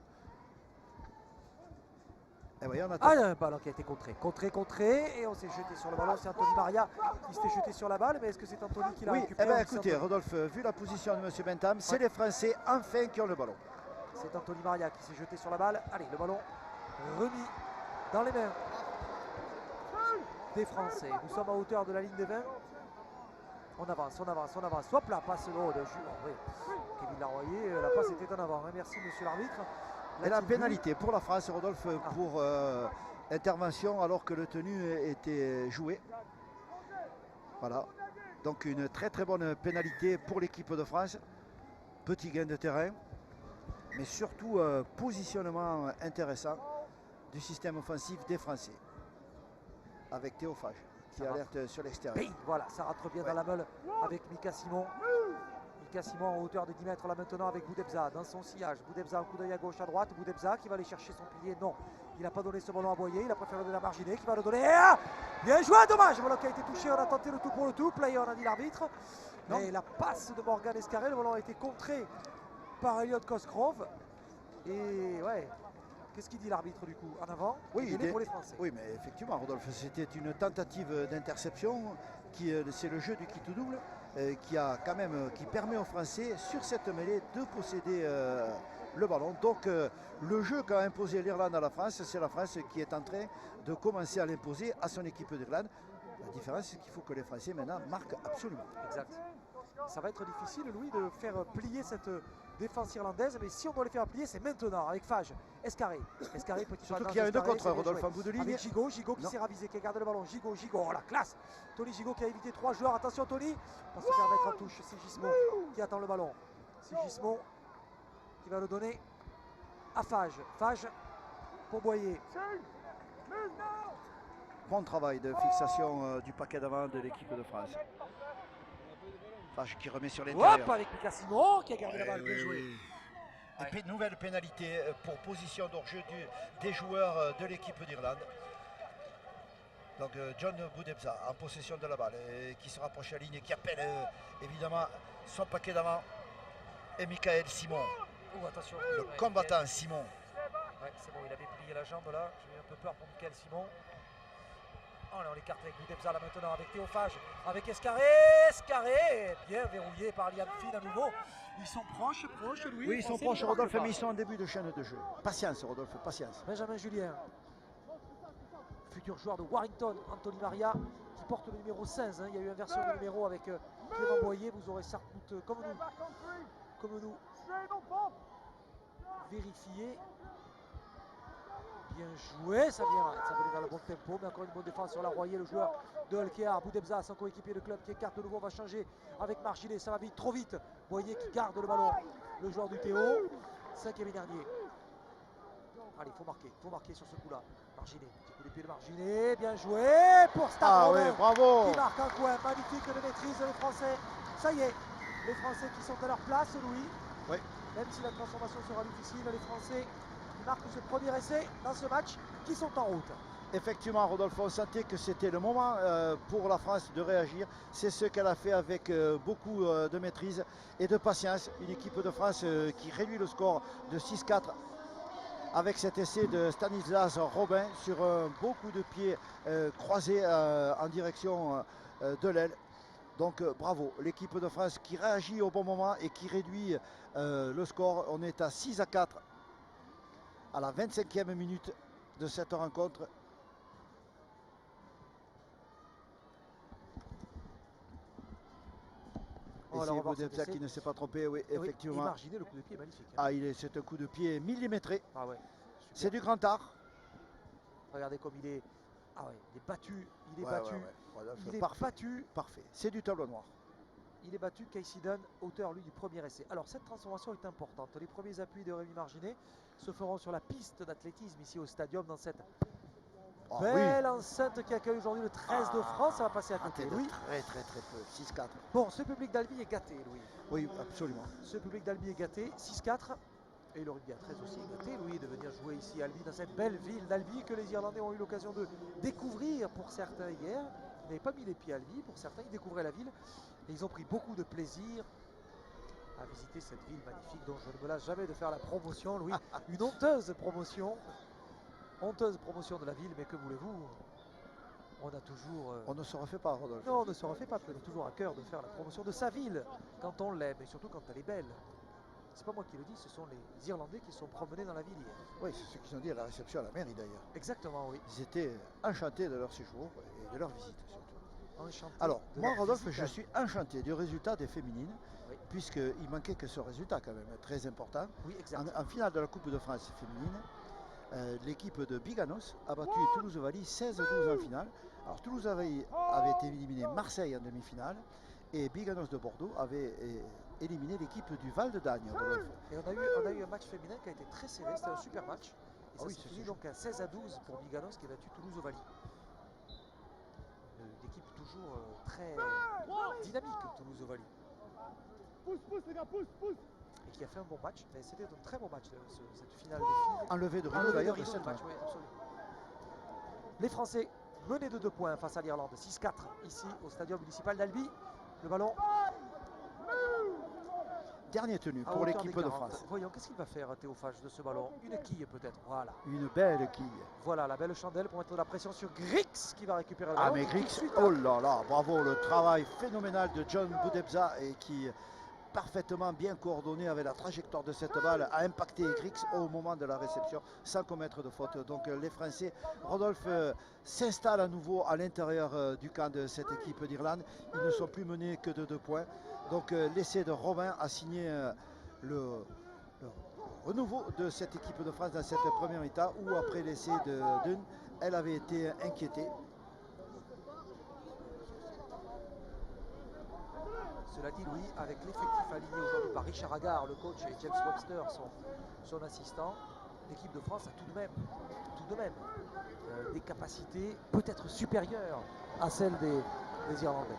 Et voyez, on attend. Ah, il y a un ballon qui a été contré, et on s'est jeté sur le ballon. C'est Anthony Maria qui s'était jeté sur la balle, mais est-ce que c'est Anthony qui l'a Oui, récupéré? eh bien, écoutez, Rodolphe, vu la position de M. Bentham, c'est les Français enfin qui ont le ballon. C'est Anthony Maria qui s'est jeté sur la balle. Allez, le ballon remis dans les mains des Français. Nous sommes à hauteur de la ligne des 20. On avance, on avance, on avance. Hop là, passe de oui. Kevin Larroyer, la passe était en avant. Merci, monsieur l'arbitre. Et la pénalité pour la France, Rodolphe, pour intervention alors que le tenu était joué. Voilà. Donc une très très bonne pénalité pour l'équipe de France. Petit gain de terrain, mais surtout positionnement intéressant du système offensif des Français. Avec Théophage qui alerte sur l'extérieur. Voilà, ça rentre bien dans la meule avec Mika Simon. Mika Simon en hauteur de 10 mètres là maintenant avec Boudebza dans son sillage. Boudebza un coup d'œil à gauche, à droite. Boudebza qui va aller chercher son pilier. Non, il n'a pas donné ce ballon à Boyer. Il a préféré donner à Marginet qui va le donner. Bien joué, dommage. Le ballon qui a été touché. On a tenté le tout pour le tout. Play on a dit l'arbitre. Mais la passe de Morgan Escarré, le ballon a été contré par Elliot Cosgrove. Et ouais. Qu'est-ce qu'il dit l'arbitre du coup? En avant, oui, pour les Français. Oui, mais effectivement, Rodolphe, c'était une tentative d'interception. C'est le jeu du qui tout double qui permet aux Français sur cette mêlée de posséder le ballon. Donc le jeu qu'a imposé l'Irlande à la France, c'est la France qui est en train de commencer à l'imposer à son équipe d'Irlande. La différence, c'est qu'il faut que les Français maintenant marquent absolument. Exact. Ça va être difficile, Louis, de faire plier cette défense irlandaise, mais si on doit les faire plier, c'est maintenant avec Fage, Escarré, petit surtout qu'il y a un 2 contre Rodolphe en bout de ligne. Avec Gigot qui s'est ravisé, qui a gardé le ballon. Gigot, oh la classe. Tony Gigot qui a évité 3 joueurs. Attention Tony, va se faire mettre en touche. C'est Gismond qui attend le ballon. C'est Gismond qui va le donner à Fage. Fage pour Boyer. Bon travail de fixation du paquet d'avant de l'équipe de France. Fage qui remet sur l'intérieur. Hop, avec Mika Simon qui a gardé la balle. Bien joué. Et nouvelle pénalité pour position d'hors-jeu des joueurs de l'équipe d'Irlande. Donc John Boudebza en possession de la balle qui se rapproche à la ligne et qui appelle évidemment son paquet d'avant. Et Michael Simon. Attention. Le combattant Simon. Ouais, c'est bon, il avait plié la jambe là. J'ai eu un peu peur pour Michael Simon. Oh là, on l'écarte avec Boudebza là maintenant, avec Théophage, avec Escarré, bien verrouillé par Liam Finn à nouveau. Ils sont proches, Louis. Oui, ils sont proches, Rodolphe, mais ils sont en début de chaîne de jeu. Patience, Rodolphe, patience. Benjamin Julien, futur joueur de Warrington, Anthony Maria, qui porte le numéro 16. Hein. Il y a eu inversion de numéro avec Clément Boyer. Vous aurez sans doute, comme nous, vérifié. Bien joué, ça vient dans le bon tempo, mais encore une bonne défense sur la Royer, le joueur de Alkear. Boudebza, son coéquipier de club qui écarte de nouveau, va changer avec Marginet, ça va vite, trop vite. Boyer qui garde le ballon, le joueur du Théo, 5e et dernier. Allez, faut marquer sur ce coup-là. Marginet, petit coup de pied de Marginet, bien joué pour Stade oui, bravo. qui marque un coin magnifique de maîtrise les Français. Ça y est, les Français qui sont à leur place, Louis. Oui. Même si la transformation sera difficile, les Français marquent ce premier essai dans ce match qui sont en route. Effectivement, Rodolphe, on sentait que c'était le moment pour la France de réagir. C'est ce qu'elle a fait avec beaucoup de maîtrise et de patience. Une équipe de France qui réduit le score de 6-4 avec cet essai de Stanislas Robin sur un beau coup de pied croisé en direction de l'aile. Donc bravo, l'équipe de France qui réagit au bon moment et qui réduit le score. On est à 6-4 à la 25e minute de cette rencontre. Et c'est Boudebza qui ne s'est pas trompé, oui, effectivement. Et Marginet, le coup de pied est magnifique. Ah, c'est un coup de pied millimétré. Ah ouais. C'est du grand art. Regardez comme il est. Ah ouais, il est battu. Il est Ouais, battu. ouais, ouais. Voilà, Il est parfait, battu. parfait. C'est du tableau noir. Il est battu, Casey Dunn, auteur lui du premier essai. Alors cette transformation est importante. Les premiers appuis de Rémi Marginet se feront sur la piste d'athlétisme ici au stadium dans cette belle enceinte qui accueille aujourd'hui le 13 de France. Ça va passer à côté, Louis. Très peu, 6-4. Bon, ce public d'Albi est gâté, Louis. Oui, absolument. Ce public d'Albi est gâté, 6-4. Et le rugby à 13 aussi est gâté, Louis, de venir jouer ici à Albi, dans cette belle ville d'Albi que les Irlandais ont eu l'occasion de découvrir pour certains hier. Ils n'avaient pas mis les pieds à Albi, pour certains, ils découvraient la ville. Et ils ont pris beaucoup de plaisir à visiter cette ville magnifique dont je ne me lasse jamais de faire la promotion, Louis. Une honteuse promotion de la ville, mais que voulez-vous, on a toujours... On ne se refait pas, Rodolphe. Non, on ne se refait pas, on a toujours à cœur de faire la promotion de sa ville, quand on l'aime, et surtout quand elle est belle. C'est pas moi qui le dis, ce sont les Irlandais qui sont promenés dans la ville hier. Oui, c'est ce qu'ils ont dit à la réception à la mairie d'ailleurs. Exactement, oui. Ils étaient enchantés de leur séjour et de leur visite surtout. Enchanté. Alors, de moi, leur Rodolphe, visite je à- suis enchanté du résultat des féminines, Oui. puisqu'il manquait que ce résultat quand même très important. Oui, exact. En finale de la Coupe de France féminine, l'équipe de Biganos a battu Toulouse-Ovalie 16-12 en finale. Alors Toulouse-Ovalie avait éliminé Marseille en demi-finale et Biganos de Bordeaux avait éliminé l'équipe du Val de Dagne, Rodolphe. Et on a eu un match féminin qui a été très serré, c'était un super match. Et Ah ça oui, s'est c'est fini ce donc à 16-12 pour Biganos qui a battu Toulouse-Ovalie. Une équipe toujours très dynamique, Toulouse-Ovalie. Pousse les gars, pousse. Et qui a fait un bon match. Mais c'était un très bon match, cette finale des filles. Enlevé de Enlevé rideau de d'ailleurs de rideau, 7 le match, oui, absolument. Les Français menaient de 2 points face à l'Irlande, 6-4 ici au stadium municipal d'Albi. Le ballon Dernier tenu à pour hauteur l'équipe des de 40. France. Voyons, qu'est-ce qu'il va faire Théophage de ce ballon? Une quille peut-être, voilà. Une belle quille. Voilà la belle chandelle pour mettre de la pression sur Grix qui va récupérer le Ah ballon. mais Tout de Grix, suite, oh là là, bravo, le travail phénoménal de John Boudebza et qui parfaitement bien coordonné avec la trajectoire de cette balle a impacté Grix au moment de la réception sans commettre de faute. Donc les Français, Rodolphe s'installe à nouveau à l'intérieur du camp de cette équipe d'Irlande. Ils ne sont plus menés que de 2 points. Donc l'essai de Robin a signé le renouveau de cette équipe de France dans cette première mi-temps où après l'essai de Dunn, elle avait été inquiétée. Cela dit, Louis, avec l'effectif aligné aujourd'hui par Richard Agar, le coach, et James Webster, son assistant, l'équipe de France a tout de même des capacités peut-être supérieures à celles des Irlandais.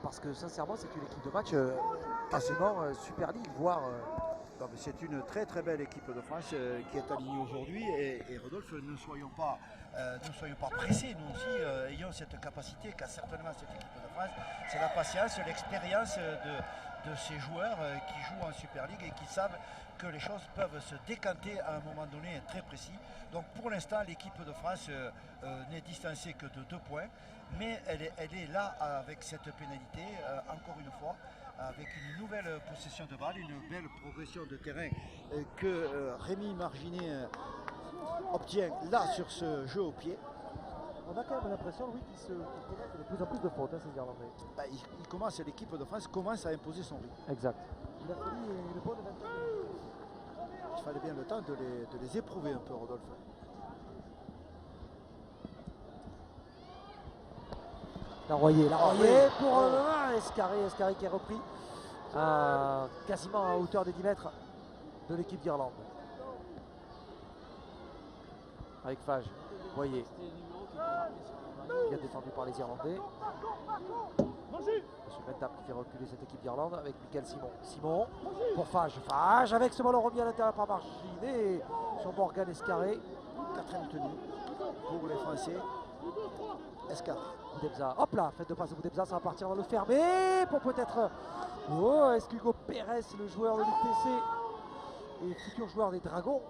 Parce que sincèrement, c'est une équipe de match quasiment Super League, voire... Non, mais c'est une très très belle équipe de France qui est alignée aujourd'hui et Rodolphe, ne soyons pas pressés, nous aussi ayons cette capacité qu'a certainement cette équipe de France, c'est la patience, l'expérience de ces joueurs qui jouent en Super League et qui savent que les choses peuvent se décanter à un moment donné très précis. Donc pour l'instant l'équipe de France n'est distancée que de 2 points, mais elle est là avec cette pénalité encore une fois, avec une nouvelle possession de balle, une belle progression de terrain que Rémi Marginet obtient là sur ce jeu au pied. On a quand même l'impression, Louis, qu'ils commettent de plus en plus de fautes, ces Irlandais. L'équipe de France commence à imposer son rythme. Exact. Il a fallu une bonne vingtaine de minutes. Il fallait bien le temps de les éprouver un peu, Rodolphe. Larroyer pour Escaré qui est repris quasiment à hauteur des 10 mètres de l'équipe d'Irlande. Avec Fage, Voyer, bien défendu par les Irlandais. Monsieur Bentap qui fait reculer cette équipe d'Irlande avec Michael Simon pour Fage avec ce ballon remis à l'intérieur par Marginet sur Morgan Escaré. 4e tenue pour les Français. Escaré. Boudebza, hop là, faites de passe de Boudebza, ça va partir dans le fermé pour peut-être... Oh, est-ce qu'Hugo Pérez, le joueur de l'UTC et futur joueur des Dragons,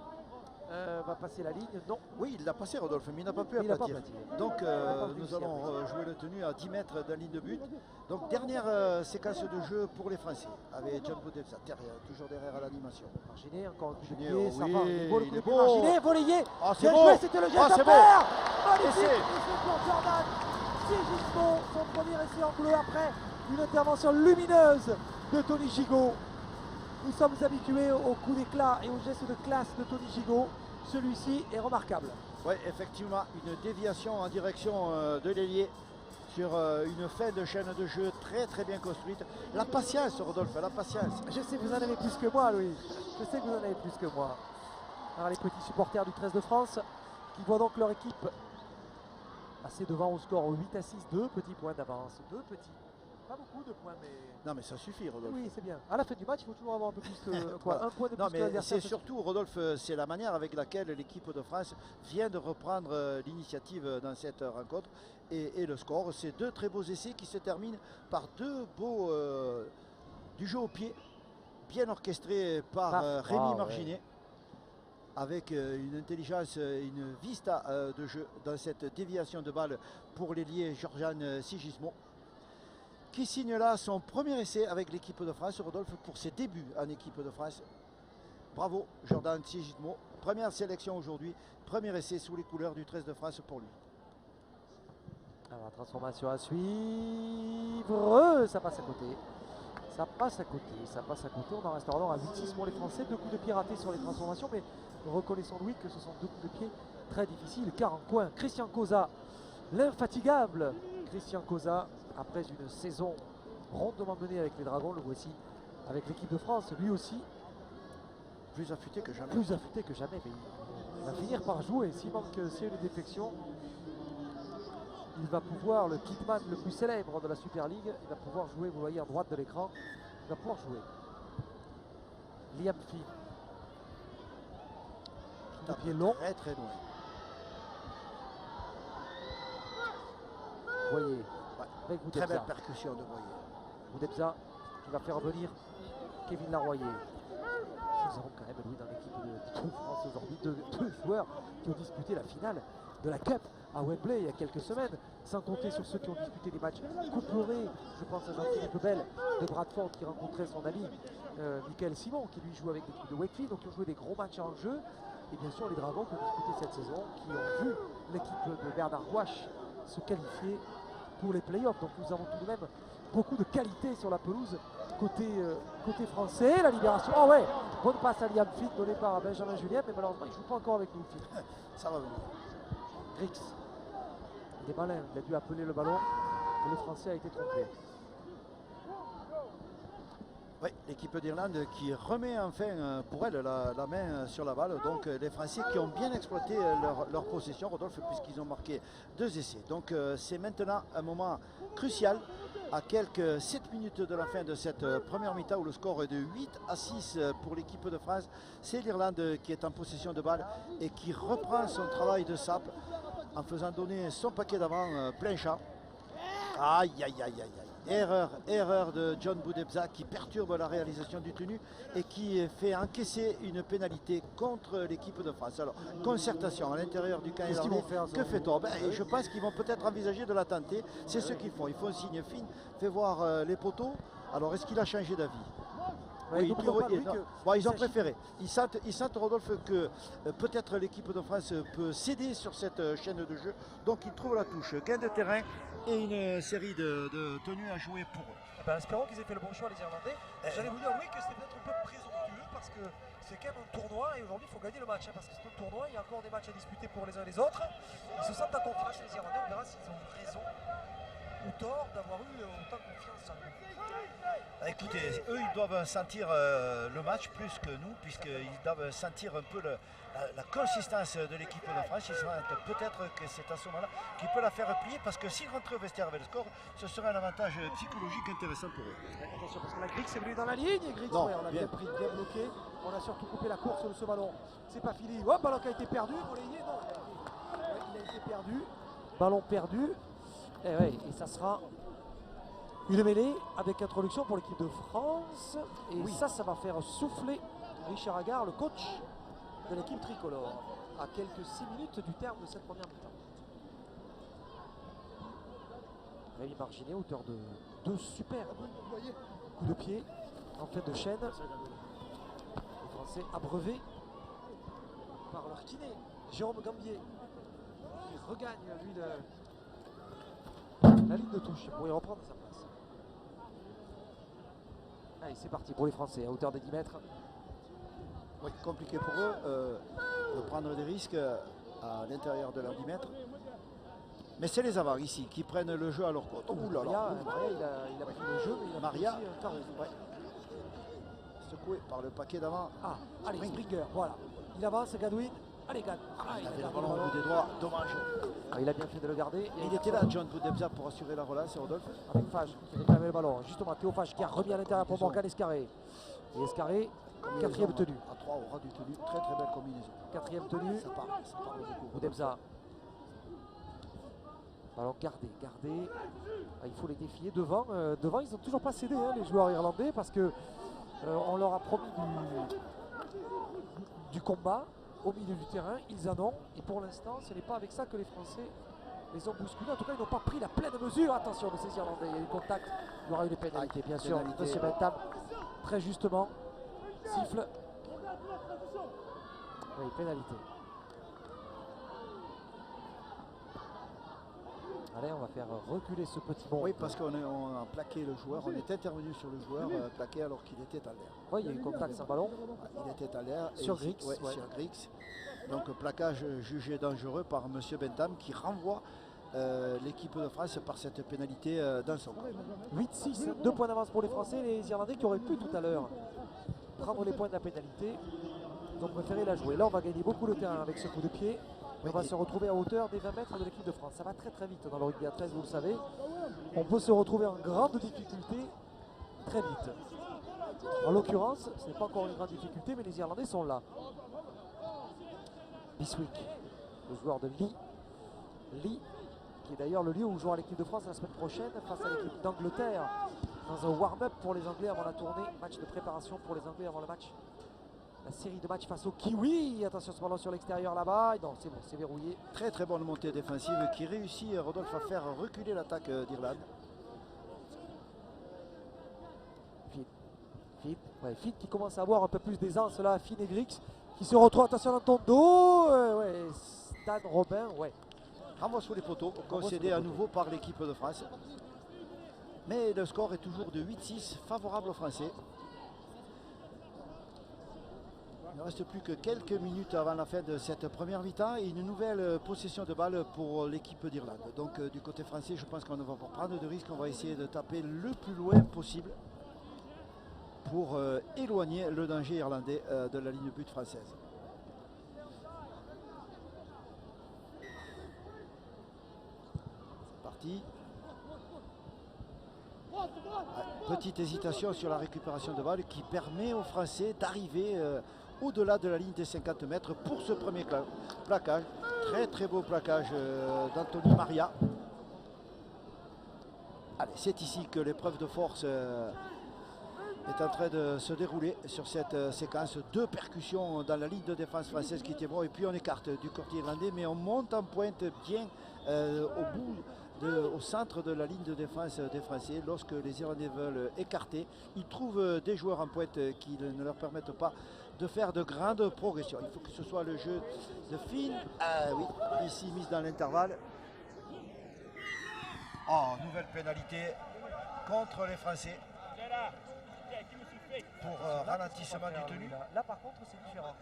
va passer la ligne? Non. Oui, il l'a passé, Rodolphe, mais il n'a pas pu aplatir. Donc nous allons jouer le tenu à 10 mètres de la ligne de but. Donc dernière séquence de jeu pour les Français, avec John Boudebza, toujours derrière à l'animation. Marginet, encore un coup de Marginet, pied, ça oui, va, il est beau. Marginet, volleyé, Ah, c'est bien beau. joué, c'était le geste Ah, c'est d'affaire. Magnifique, Essai. essai pour Jordan Sigismond, son premier essai en bleu après une intervention lumineuse de Tony Gigot. Nous sommes habitués au coup d'éclat et au geste de classe de Tony Gigot. Celui-ci est remarquable. Oui, effectivement, une déviation en direction de l'ailier sur une fin de chaîne de jeu très très bien construite. La patience, Rodolphe, la patience. Je sais que vous en avez plus que moi, Louis. Je sais que vous en avez plus que moi. Alors les petits supporters du 13 de France qui voient donc leur équipe passer devant au score 8-6, 2 petits points d'avance. 2 petits. Pas beaucoup de points, mais. Non mais ça suffit, Rodolphe. Oui, c'est bien. À la fin du match, il faut toujours avoir un peu plus que quoi, Voilà. un point de Non plus que mais l'adversaire. c'est surtout, Rodolphe, c'est la manière avec laquelle l'équipe de France vient de reprendre l'initiative dans cette rencontre et le score. C'est 2 très beaux essais qui se terminent par 2 beaux du jeu au pied, bien orchestré par Rémi Marginet. Avec une intelligence, une vista de jeu dans cette déviation de balle pour l'ailier Georgian Sigismo, qui signe là son premier essai avec l'équipe de France, Rodolphe, pour ses débuts en équipe de France. Bravo Jordan Sigismo, première sélection aujourd'hui, premier essai sous les couleurs du 13 de France pour lui. Alors, la transformation à suivre, ça passe à côté. Ça passe à côté, ça passe à côté. On en reste alors à 8-6 pour les Français. 2 coups de pied ratés sur les transformations, mais reconnaissons-lui que ce sont 2 coups de pied très difficiles. Car en coin, Christian Koza, l'infatigable Christian Koza, après une saison rondement menée avec les Dragons, le voici avec l'équipe de France, lui aussi. Plus affûté que jamais. Plus affûté que jamais, mais il va finir par jouer. S'il y a une défection, il va pouvoir, le kitman le plus célèbre de la Super League, il va pouvoir jouer, vous voyez à droite de l'écran, il va pouvoir jouer. Liam Finn. Un pied long. Très très loin. Voyez. Ouais. Très belle percussion de Boyer. Boudebza qui va faire venir Kevin Larroyer. Nous avons quand même, Louis, dans l'équipe de France aujourd'hui, 2 joueurs qui ont disputé la finale de la Cup à Wembley il y a quelques semaines, sans compter sur ceux qui ont disputé les matchs couperés. Je pense à Jean-Philippe Bell de Bradford qui rencontrait son ami Michael Simon qui lui joue avec l'équipe de Wakefield, donc qui ont joué des gros matchs en jeu. Et bien sûr les Dragons qui ont disputé cette saison, qui ont vu l'équipe de Bernard Gouache se qualifier pour les playoffs. Donc nous avons tout de même beaucoup de qualité sur la pelouse côté français. La libération, oh ouais, bonne passe à Liam Finn donnée par Benjamin Julien, mais malheureusement il ne joue pas encore avec nous. Ça va venir. Grix, il est malin, il a dû appeler le ballon et le Français a été trompé. Oui, l'équipe d'Irlande qui remet enfin pour elle la main sur la balle. Donc les Français qui ont bien exploité leur possession, Rodolphe, puisqu'ils ont marqué 2 essais. Donc c'est maintenant un moment crucial à quelques 7 minutes de la fin de cette première mi-temps où le score est de 8-6 pour l'équipe de France. C'est l'Irlande qui est en possession de balle et qui reprend son travail de sape en faisant donner son paquet d'avant plein champ. Aïe, aïe, aïe, aïe, aïe. Erreur de John Boudebza qui perturbe la réalisation du tenu et qui fait encaisser une pénalité contre l'équipe de France. Alors, concertation à l'intérieur du camp irlandais. Que fait-on? Je pense qu'ils vont peut-être envisager de la tenter. C'est ce qu'ils font. Ils font un signe fin, fait voir les poteaux. Alors, est-ce qu'il a changé d'avis? Oui, ils ont préféré. Ils sentent, Rodolphe, que peut-être l'équipe de France peut céder sur cette chaîne de jeu. Donc ils trouvent la touche. Gain de terrain et une série de tenues à jouer pour eux. Espérons qu'ils aient fait le bon choix, les Irlandais. J'allais vous dire, oui, que c'était peut-être un peu présomptueux parce que c'est quand même un tournoi et aujourd'hui il faut gagner le match. Parce que c'est un tournoi, il y a encore des matchs à disputer pour les uns et les autres. Ils se sentent en confiance, les Irlandais. On verra s'ils ont raison ou tort d'avoir eu autant confiance en eux. Écoutez, eux ils doivent sentir le match plus que nous, puisqu'ils doivent sentir un peu la consistance de l'équipe de France. Ils sentent peut-être que c'est à ce moment-là qui peut la faire plier, parce que s'ils rentrent au vestiaire avec le score, ce serait un avantage psychologique intéressant pour eux. Attention parce que la Grix est venue dans la ligne et Grix, on l'a bien pris, bien bloqué. On a surtout coupé la course de ce ballon. C'est pas fini. Hop, ballon qui a été perdu. Il a été perdu. Ballon perdu. Et ça sera une mêlée avec introduction pour l'équipe de France. Et oui, ça va faire souffler Richard Agar, le coach de l'équipe tricolore, à quelques 6 minutes du terme de cette première mi-temps. Rémi Marginet, auteur de 2 superbes coups de pied en fait de chaîne. Les Français abreuvés par leur kiné, Jérôme Gambier, qui regagne lui la ligne de touche pour y reprendre sa place. Allez, c'est parti pour les Français à hauteur de 10 mètres. Oui, compliqué pour eux de prendre des risques à l'intérieur de leurs 10 mètres. Mais c'est les avants ici qui prennent le jeu à leur côte. Oh là là, il a pris le jeu, mais il a Maria, pris aussi un carreau. ouais. Secoué par le paquet d'avant. Ah, allez, Springer, voilà. Il avance, Gadwin. Allez, Gann. Il avait le ballon au bout des doigts, dommage. Il a bien fait de le garder. Et il était là, John Boudebza, pour assurer la relance, Rodolphe. Avec Fage qui réclamait le ballon. Justement, Théo Fage qui a remis à l'intérieur pour Morgan Escarré. Et Escarré, quatrième tenue. À 3 au ras du tenue, très très belle combinaison. Quatrième tenue. Ça part beaucoup. Boudebza. Ballon gardé. Il faut les défier. Devant, ils n'ont toujours pas cédé, hein, les joueurs irlandais, parce que on leur a promis du combat au milieu du terrain. Ils en ont. Et pour l'instant, ce n'est pas avec ça que les Français les ont bousculés. En tout cas, ils n'ont pas pris la pleine mesure. Attention de ces Irlandais. Il y a eu contact. Il y aura eu des pénalités, bien sûr. Monsieur Bentham, très justement, siffle. Oui, pénalité. Allez, on va faire reculer ce petit bond. Oui, parce qu'on a plaqué le joueur, on est intervenu sur le joueur plaqué alors qu'il était à l'air. Oui, il y a eu contact sans ballon. Il était à l'air. Sur Grix. Ouais. Sur Grix. Donc plaquage jugé dangereux par M. Bentham qui renvoie l'équipe de France par cette pénalité dans son camp. 8-6, 2 points d'avance pour les Français, les Irlandais qui auraient pu tout à l'heure prendre les points de la pénalité. Ils ont préféré la jouer. Là, on va gagner beaucoup de terrain avec ce coup de pied. On va se retrouver à hauteur des 20 mètres de l'équipe de France. Ça va très très vite dans le rugby à 13, vous le savez. On peut se retrouver en grande difficulté très vite. En l'occurrence, ce n'est pas encore une grande difficulté, mais les Irlandais sont là. Biswick, le joueur de Lee. Lee, qui est d'ailleurs le lieu où jouera l'équipe de France la semaine prochaine face à l'équipe d'Angleterre. Dans un warm-up pour les Anglais avant la tournée. Match de préparation pour les Anglais avant le match. La série de matchs face au Kiwi. Attention, ce ballon sur l'extérieur là-bas. Non, c'est bon, c'est verrouillé. Très très bonne montée défensive qui réussit, Rodolphe, à faire reculer l'attaque d'Irlande. Finn qui commence à avoir un peu plus d'aisance là. Finn et Grix qui se retrouvent. Attention dans ton dos. Stan Robin, Renvoi sous les poteaux, concédé à nouveau par l'équipe de France. Mais le score est toujours de 8-6, favorable aux Français. Il ne reste plus que quelques minutes avant la fin de cette première mi-temps et une nouvelle possession de balle pour l'équipe d'Irlande. Donc du côté français, je pense qu'on ne va pas prendre de risque. On va essayer de taper le plus loin possible pour éloigner le danger irlandais de la ligne de but française. C'est parti. Petite hésitation sur la récupération de balle qui permet aux Français d'arriver au-delà de la ligne des 50 mètres pour ce premier plaquage. Très très beau plaquage d'Anthony Maria. Allez, c'est ici que l'épreuve de force est en train de se dérouler sur cette séquence. 2 percussions dans la ligne de défense française qui était bon. Et puis on écarte du côté irlandais, mais on monte en pointe bien au centre de la ligne de défense des Français. Lorsque les Irlandais veulent écarter, ils trouvent des joueurs en pointe qui ne leur permettent pas de faire de grandes progressions. Il faut que ce soit le jeu de Finn. Oui, ici mise dans l'intervalle. Nouvelle pénalité contre les Français pour ralentissement du tenue. Là par contre c'est différent.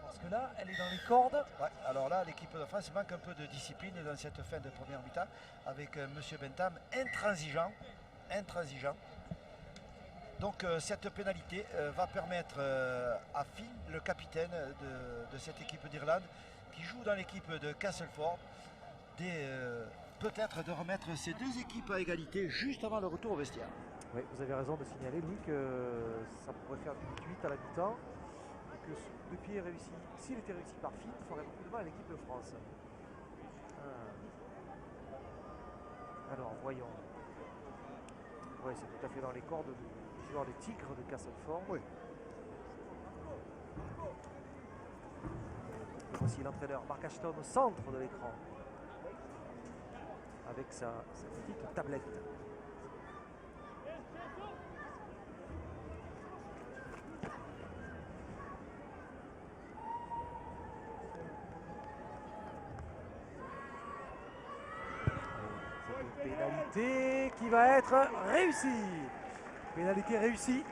Parce que là elle est dans les cordes. Ouais, alors là l'équipe de France manque un peu de discipline dans cette fin de première mi-temps avec M. Bentham intransigeant. Donc cette pénalité va permettre à Finn, le capitaine de cette équipe d'Irlande, qui joue dans l'équipe de Castleford, peut-être de remettre ces 2 équipes à égalité juste avant le retour au vestiaire. Oui, vous avez raison de signaler, Louis, que ça pourrait faire du 8 à la mi-temps. Et que ce coup de pied est réussi. S'il était réussi par Finn, il ferait beaucoup de mal à l'équipe de France. Alors, voyons. Oui, c'est tout à fait dans les cordes du joueur des Tigres de Castleford. Oui. Voici l'entraîneur Mark Ashton au centre de l'écran. Avec sa petite tablette. C'est une pénalité qui va être réussie. Pénalité réussie.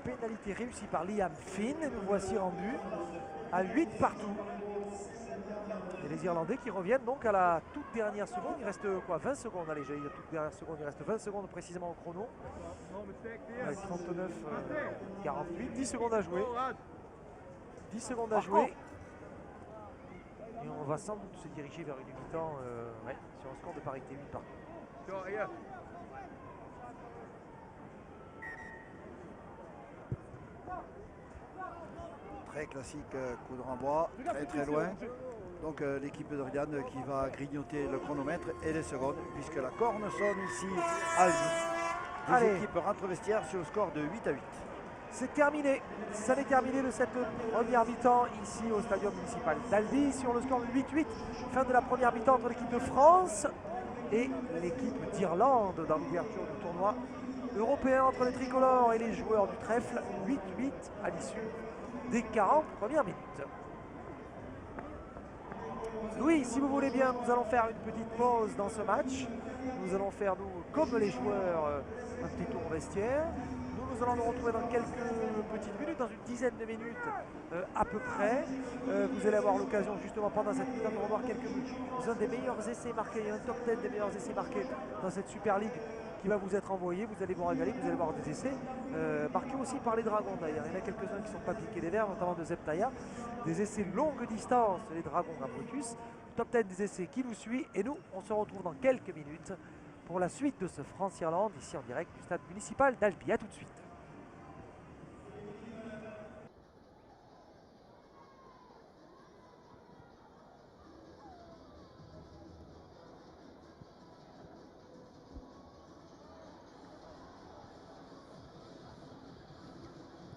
Pénalité réussie par Liam Finn. Nous voici rendus à 8 partout. Et les Irlandais qui reviennent donc à la toute dernière seconde. Il reste quoi, 20 secondes. Allez, j'allais dire toute dernière seconde. Il reste 20 secondes précisément au chrono. 39, 48. 10 secondes à jouer. 10 secondes à jouer. Et on va sans doute se diriger vers une mi-temps sur un score de parité 8 partout. Très classique coup de renvoi, très loin. Donc l'équipe de Rianne qui va grignoter le chronomètre et les secondes, puisque la corne sonne ici à Albi. Les équipes rentrent vestiaire sur le score de 8-8. C'est terminé, ça n'est terminé de cette première mi-temps ici au stadium municipal d'Albi sur le score de 8-8. Fin de la première mi-temps entre l'équipe de France et l'équipe d'Irlande dans l'ouverture du tournoi européen entre les tricolores et les joueurs du trèfle. 8-8 à l'issue des 40 premières minutes. Louis, si vous voulez bien, nous allons faire une petite pause dans ce match. Nous allons faire, nous, comme les joueurs, un petit tour vestiaire. Nous allons nous retrouver dans quelques petites minutes, dans une dizaine de minutes à peu près. Vous allez avoir l'occasion justement pendant cette minute de revoir quelques-uns des meilleurs essais marqués, un top 10 des meilleurs essais marqués dans cette Super League qui va vous être envoyé. Vous allez vous régaler, vous allez voir des essais marqués aussi par les Dragons d'ailleurs. Il y en a quelques-uns qui ne sont pas piqués des verres, notamment de Zeptaya. Des essais longue distance, les Dragons à Brutus. Top 10 des essais qui nous suit et nous, on se retrouve dans quelques minutes pour la suite de ce France-Irlande, ici en direct du stade municipal d'Albi. A tout de suite.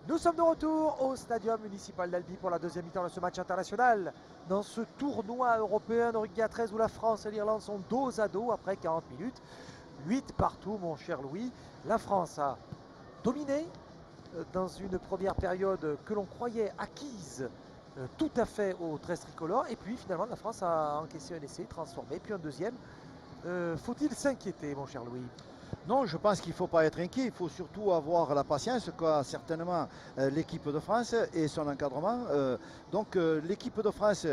Nous sommes de retour au stadium municipal d'Albi pour la deuxième mi-temps de ce match international. Dans ce tournoi européen de rugby à 13 où la France et l'Irlande sont dos à dos après 40 minutes. 8 partout, mon cher Louis. La France a dominé dans une première période que l'on croyait acquise tout à fait aux 13 tricolores. Et puis finalement, la France a encaissé un essai, transformé, puis un deuxième. Faut-il s'inquiéter, mon cher Louis ? Non, je pense qu'il ne faut pas être inquiet, il faut surtout avoir la patience qu'a certainement l'équipe de France et son encadrement. L'équipe de France,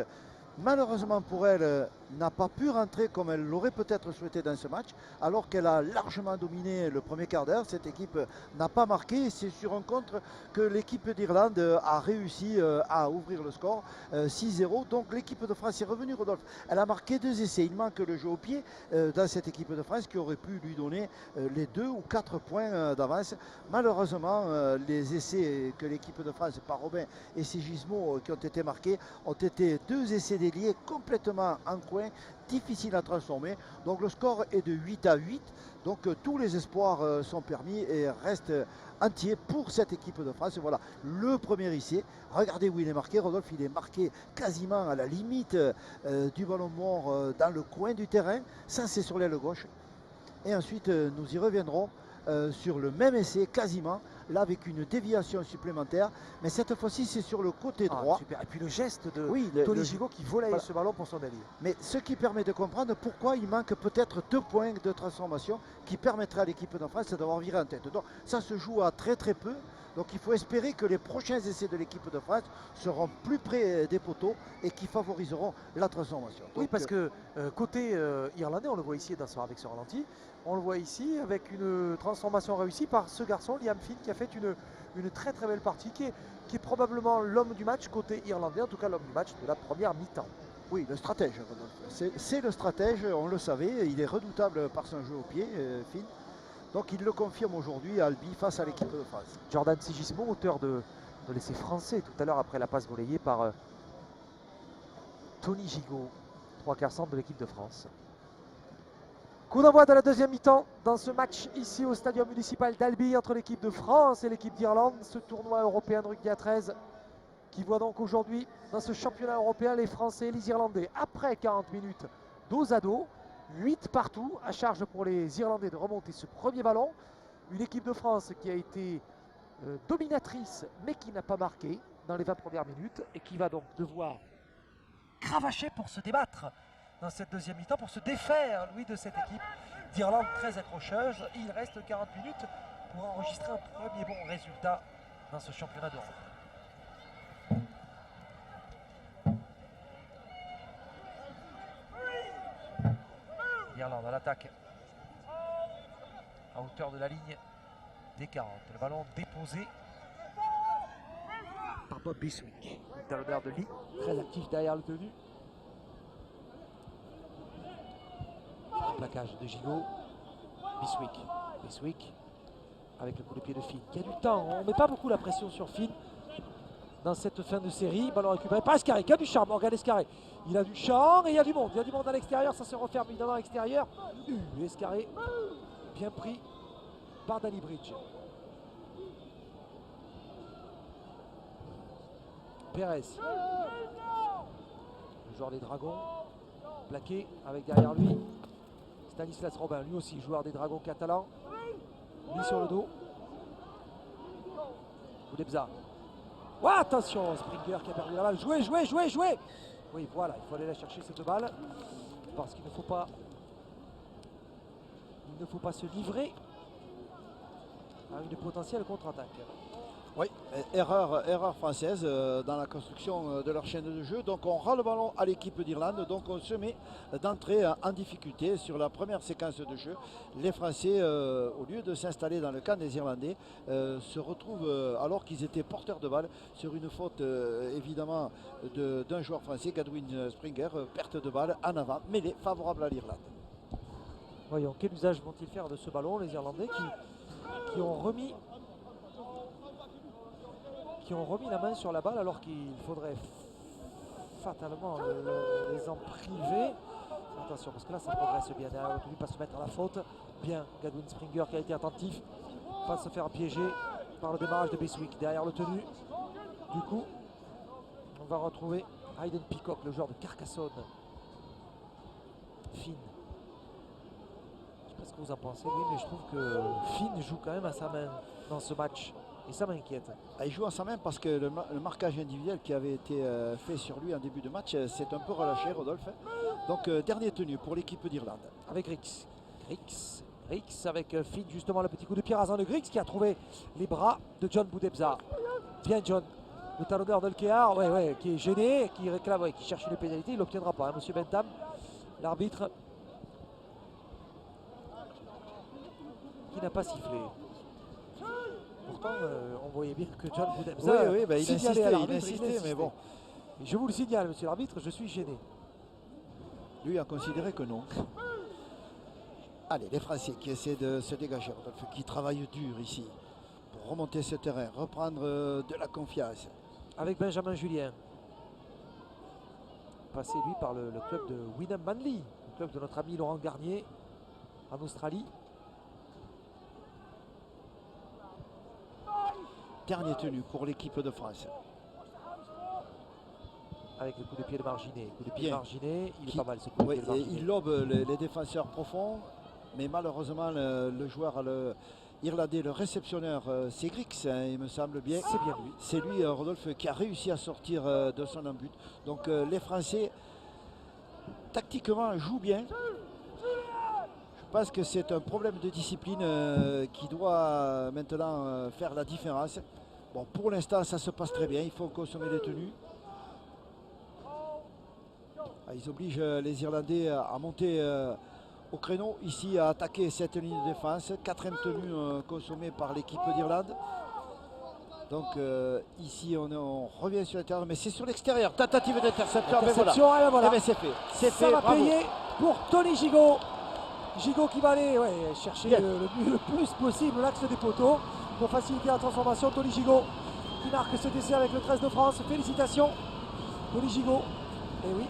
malheureusement pour elle, n'a pas pu rentrer comme elle l'aurait peut-être souhaité dans ce match, alors qu'elle a largement dominé le premier quart d'heure. Cette équipe n'a pas marqué. C'est sur un contre que l'équipe d'Irlande a réussi à ouvrir le score 6-0. Donc l'équipe de France est revenue, Rodolphe. Elle a marqué 2 essais. Il manque le jeu au pied dans cette équipe de France qui aurait pu lui donner les 2 ou 4 points d'avance. Malheureusement, les essais que l'équipe de France, par Robin et Sigismo, qui ont été marqués, ont été 2 essais déliés complètement en coin, difficile à transformer. Donc le score est de 8-8. Donc tous les espoirs sont permis et restent entiers pour cette équipe de France. Et voilà le premier essai. Regardez où il est marqué, Rodolphe. Il est marqué quasiment à la limite du ballon mort dans le coin du terrain. Ça, c'est sur l'aile gauche. Et ensuite, nous y reviendrons sur le même essai quasiment, là avec une déviation supplémentaire, mais cette fois-ci c'est sur le côté droit. Super. Et puis le geste de Tony Gigot qui volait ce ballon pour son allié. Mais ce qui permet de comprendre pourquoi il manque peut-être 2 points de transformation qui permettraient à l'équipe de France d'avoir viré en tête. Donc ça se joue à très peu. Donc il faut espérer que les prochains essais de l'équipe de France seront plus près des poteaux et qui favoriseront la transformation. Donc, oui, parce que côté irlandais, on le voit ici avec ce ralenti, on le voit ici avec une transformation réussie par ce garçon, Liam Finn, qui a fait une très belle partie, qui est probablement l'homme du match côté irlandais, en tout cas l'homme du match de la première mi-temps. Oui, le stratège. C'est le stratège, on le savait, il est redoutable par son jeu au pied, Finn. Donc il le confirme aujourd'hui à Albi face à l'équipe de France. Jordan Sigismo, auteur de l'essai français tout à l'heure après la passe relayée par Tony Gigot, 3/4 centre de l'équipe de France. Coup d'envoi de la deuxième mi-temps dans ce match ici au stadium municipal d'Albi entre l'équipe de France et l'équipe d'Irlande. Ce tournoi européen de rugby à 13 qui voit donc aujourd'hui dans ce championnat européen les Français et les Irlandais après 40 minutes dos à dos. 8 partout, à charge pour les Irlandais de remonter ce premier ballon. Une équipe de France qui a été dominatrice mais qui n'a pas marqué dans les 20 premières minutes et qui va donc devoir cravacher pour se débattre dans cette deuxième mi-temps, pour se défaire, Louis, de cette équipe d'Irlande très accrocheuse. Il reste 40 minutes pour enregistrer un premier bon résultat dans ce championnat d'Europe. L'Irlande à l'attaque à hauteur de la ligne des 40. Le ballon déposé par Bob Biswick. Talonneur de Lee, très actif derrière le tenu. plaquage de Gigot. Biswick avec le coup de pied de Finn. Il y a du temps, on ne met pas beaucoup la pression sur Finn dans cette fin de série. Ballon récupéré par Escarré, qui a du charme. Morgan Escarré, il a du champ et il y a du monde. Il y a du monde à l'extérieur, ça se referme évidemment à l'extérieur. Escarré, bien pris par Danny Bridge. Pérez, le joueur des Dragons, plaqué avec derrière lui Stanislas Robin, lui aussi joueur des Dragons catalans, mis sur le dos. Boudebza. Ouais, attention, Springer qui a perdu la balle. Jouez. Oui, voilà, il faut aller la chercher cette balle parce qu'il ne faut pas se livrer à une potentielle contre-attaque. Oui, erreur française dans la construction de leur chaîne de jeu. Donc on rend le ballon à l'équipe d'Irlande. Donc on se met d'entrée en difficulté sur la première séquence de jeu. Les Français, au lieu de s'installer dans le camp des Irlandais, se retrouvent, alors qu'ils étaient porteurs de balle, sur une faute évidemment d'un joueur français, Gadwin Springer, perte de balle en avant, mêlée favorable à l'Irlande. Voyons, quel usage vont-ils faire de ce ballon, les Irlandais qui ont remis la main sur la balle alors qu'il faudrait fatalement les en priver. Attention parce que là ça progresse bien, derrière le tenu, pas se mettre à la faute. Bien, Gadwin Springer qui a été attentif, pas se faire piéger par le démarrage de Biswick derrière le tenu. Du coup, on va retrouver Hayden Peacock, le joueur de Carcassonne. Finn. Je ne sais pas ce que vous en pensez, oui, mais je trouve que Finn joue quand même à sa main dans ce match. Et ça m'inquiète. Il joue à sa main parce que le marquage individuel qui avait été fait sur lui en début de match s'est un peu relâché, Rodolphe. Donc dernier tenu pour l'équipe d'Irlande. Avec Rix avec Finn, justement le petit coup de pied rasant de Grix qui a trouvé les bras de John Boudebza. Bien John, le talonneur de l'Kehar, qui est gêné, qui réclame, qui cherche une pénalité, il ne l'obtiendra pas. Hein, Monsieur Bentham, l'arbitre, qui n'a pas sifflé. Pourtant, on voyait bien que John Boudebza il insistait, mais bon. Je vous le signale, monsieur l'arbitre, je suis gêné. Lui a considéré que non. Allez, les Français qui essaient de se dégager, qui travaillent dur ici pour remonter ce terrain, reprendre de la confiance. Avec Benjamin Julien. Passé, lui, par le club de Wynnum Manly, le club de notre ami Laurent Garnier en Australie. Dernier tenu pour l'équipe de France. Avec le coup de pied de Marginet. Il est pas mal ce coup de pied de Marginet. Il lobe les défenseurs profonds, mais malheureusement le joueur irlandais, le réceptionneur, c'est Grix, il me semble bien. C'est bien lui. C'est lui, Rodolphe, qui a réussi à sortir de son embut. Donc les Français, tactiquement, jouent bien. Je pense que c'est un problème de discipline qui doit maintenant faire la différence. Bon, pour l'instant, ça se passe très bien. Il faut consommer les tenues. Ils obligent les Irlandais à monter au créneau, ici à attaquer cette ligne de défense. Quatrième tenue consommée par l'équipe d'Irlande. Donc ici on revient sur le terrain, mais c'est sur l'extérieur. Tentative d'interception. Voilà. C'est fait. Ça va payer pour Tony Gigot. Gigot qui va aller chercher le plus possible l'axe des poteaux pour faciliter la transformation. Tony Gigot qui marque ce décès avec le 13 de France. Félicitations Tony Gigot. Et oui,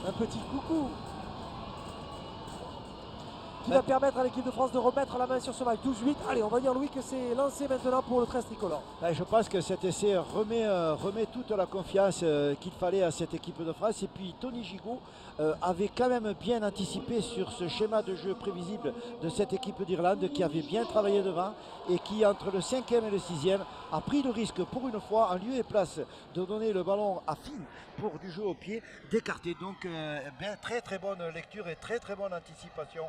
un petit coucou qui va permettre à l'équipe de France de remettre la main sur ce match. 12-8. Allez, on va dire, Louis, que c'est lancé maintenant pour le 13 tricolore. Je pense que cet essai remet toute la confiance qu'il fallait à cette équipe de France. Et puis Tony Gigot avait quand même bien anticipé sur ce schéma de jeu prévisible de cette équipe d'Irlande qui avait bien travaillé devant et qui, entre le 5e et le 6e, a pris le risque pour une fois, en lieu et place de donner le ballon à Finn pour du jeu au pied, d'écarter. Donc très très bonne lecture et très très bonne anticipation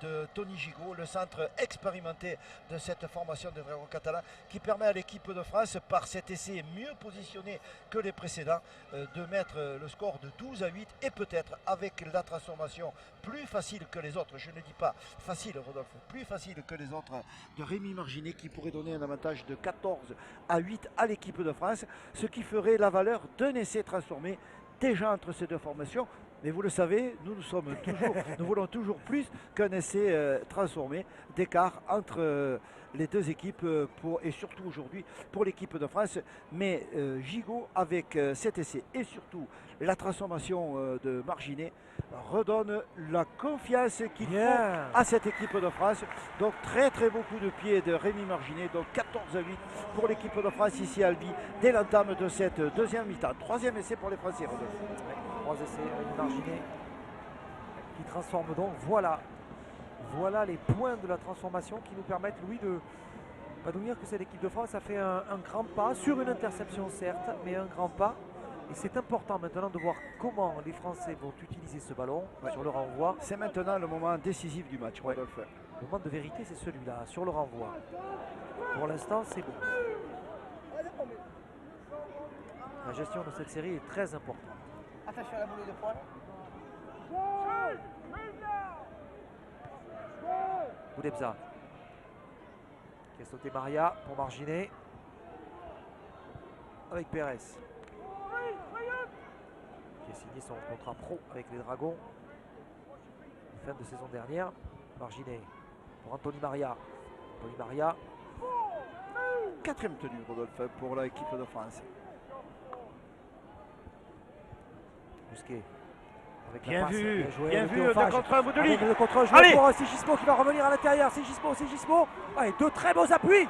de Tony Gigot, le centre expérimenté de cette formation des Dragons catalans, qui permet à l'équipe de France, par cet essai mieux positionné que les précédents, de mettre le score de 12-8 et peut-être avec la transformation plus facile que les autres, je ne dis pas facile Rodolphe, plus facile que les autres de Rémi Marginet, qui pourrait donner un avantage de 14-8 à l'équipe de France, ce qui ferait la valeur d'un essai transformé déjà entre ces deux formations Mais vous le savez, nous voulons toujours plus qu'un essai transformé d'écart entre les deux équipes et surtout aujourd'hui pour l'équipe de France. Mais Gigot, avec cet essai et surtout la transformation de Marginet, redonne la confiance qu'il faut à cette équipe de France. Donc très beau coup de pied de Rémi Marginet. Donc 14-8 pour l'équipe de France ici à Albi dès l'entame de cette deuxième mi-temps. Troisième essai pour les Français. Trois essais, Rémi Marginet qui transforme donc. Voilà les points de la transformation qui nous permettent, Louis, de nous dire que cette équipe de France a fait un grand pas sur une interception certes, mais un grand pas. Et c'est important maintenant de voir comment les Français vont utiliser ce ballon sur le renvoi. C'est maintenant le moment décisif du match. Le moment de vérité, c'est celui-là, sur le renvoi. Pour l'instant, c'est bon. La gestion de cette série est très importante. Attention à la boule de poil. Boudebza qui a sauté Maria pour Marginet avec Pérez qui a signé son contrat pro avec les Dragons fin de saison dernière. Marginet pour Anthony Maria. Anthony Maria. Quatrième tenue, Rodolphe, pour l'équipe de France. Bousquet. Avec Bien la passe, vu, joué, bien vu, le contre un bout de Allez, ligne. le contre joué pour Sigismo qui va revenir à l'intérieur. Sigismo. Allez, deux très beaux appuis.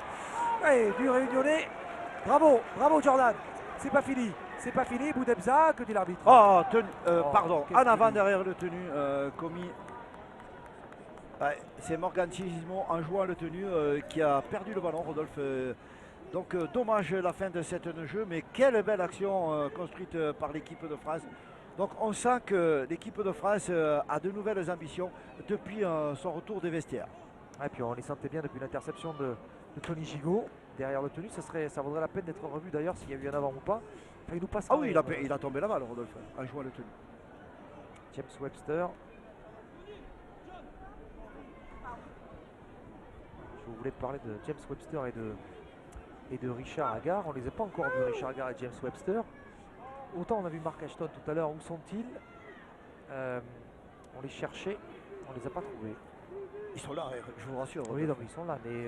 Allez, du Réunionnais. Bravo Jordan. C'est pas fini. Boudebza, que dit l'arbitre? Pardon, en avant derrière le tenu, commis. C'est Morgan Sigismo en jouant le tenu qui a perdu le ballon, Rodolphe. Donc dommage la fin de cette jeu, mais quelle belle action construite par l'équipe de France. Donc on sent que l'équipe de France a de nouvelles ambitions depuis son retour des vestiaires. Et puis on les sentait bien depuis l'interception de Tony Gigot derrière le tenu. Ça vaudrait la peine d'être revu d'ailleurs s'il y a eu un avant ou pas. Enfin, il nous passe. Ah oui, il a tombé la balle, Rodolphe, en jouant le tenu. James Webster. Je voulais parler de James Webster et de Richard Agar. On ne les a pas encore vus, Richard Agar et James Webster. Autant on a vu Mark Ashton tout à l'heure, où sont-ils? On les cherchait, on les a pas trouvés. Ils sont là, je vous rassure. Oui, donc ils sont là, mais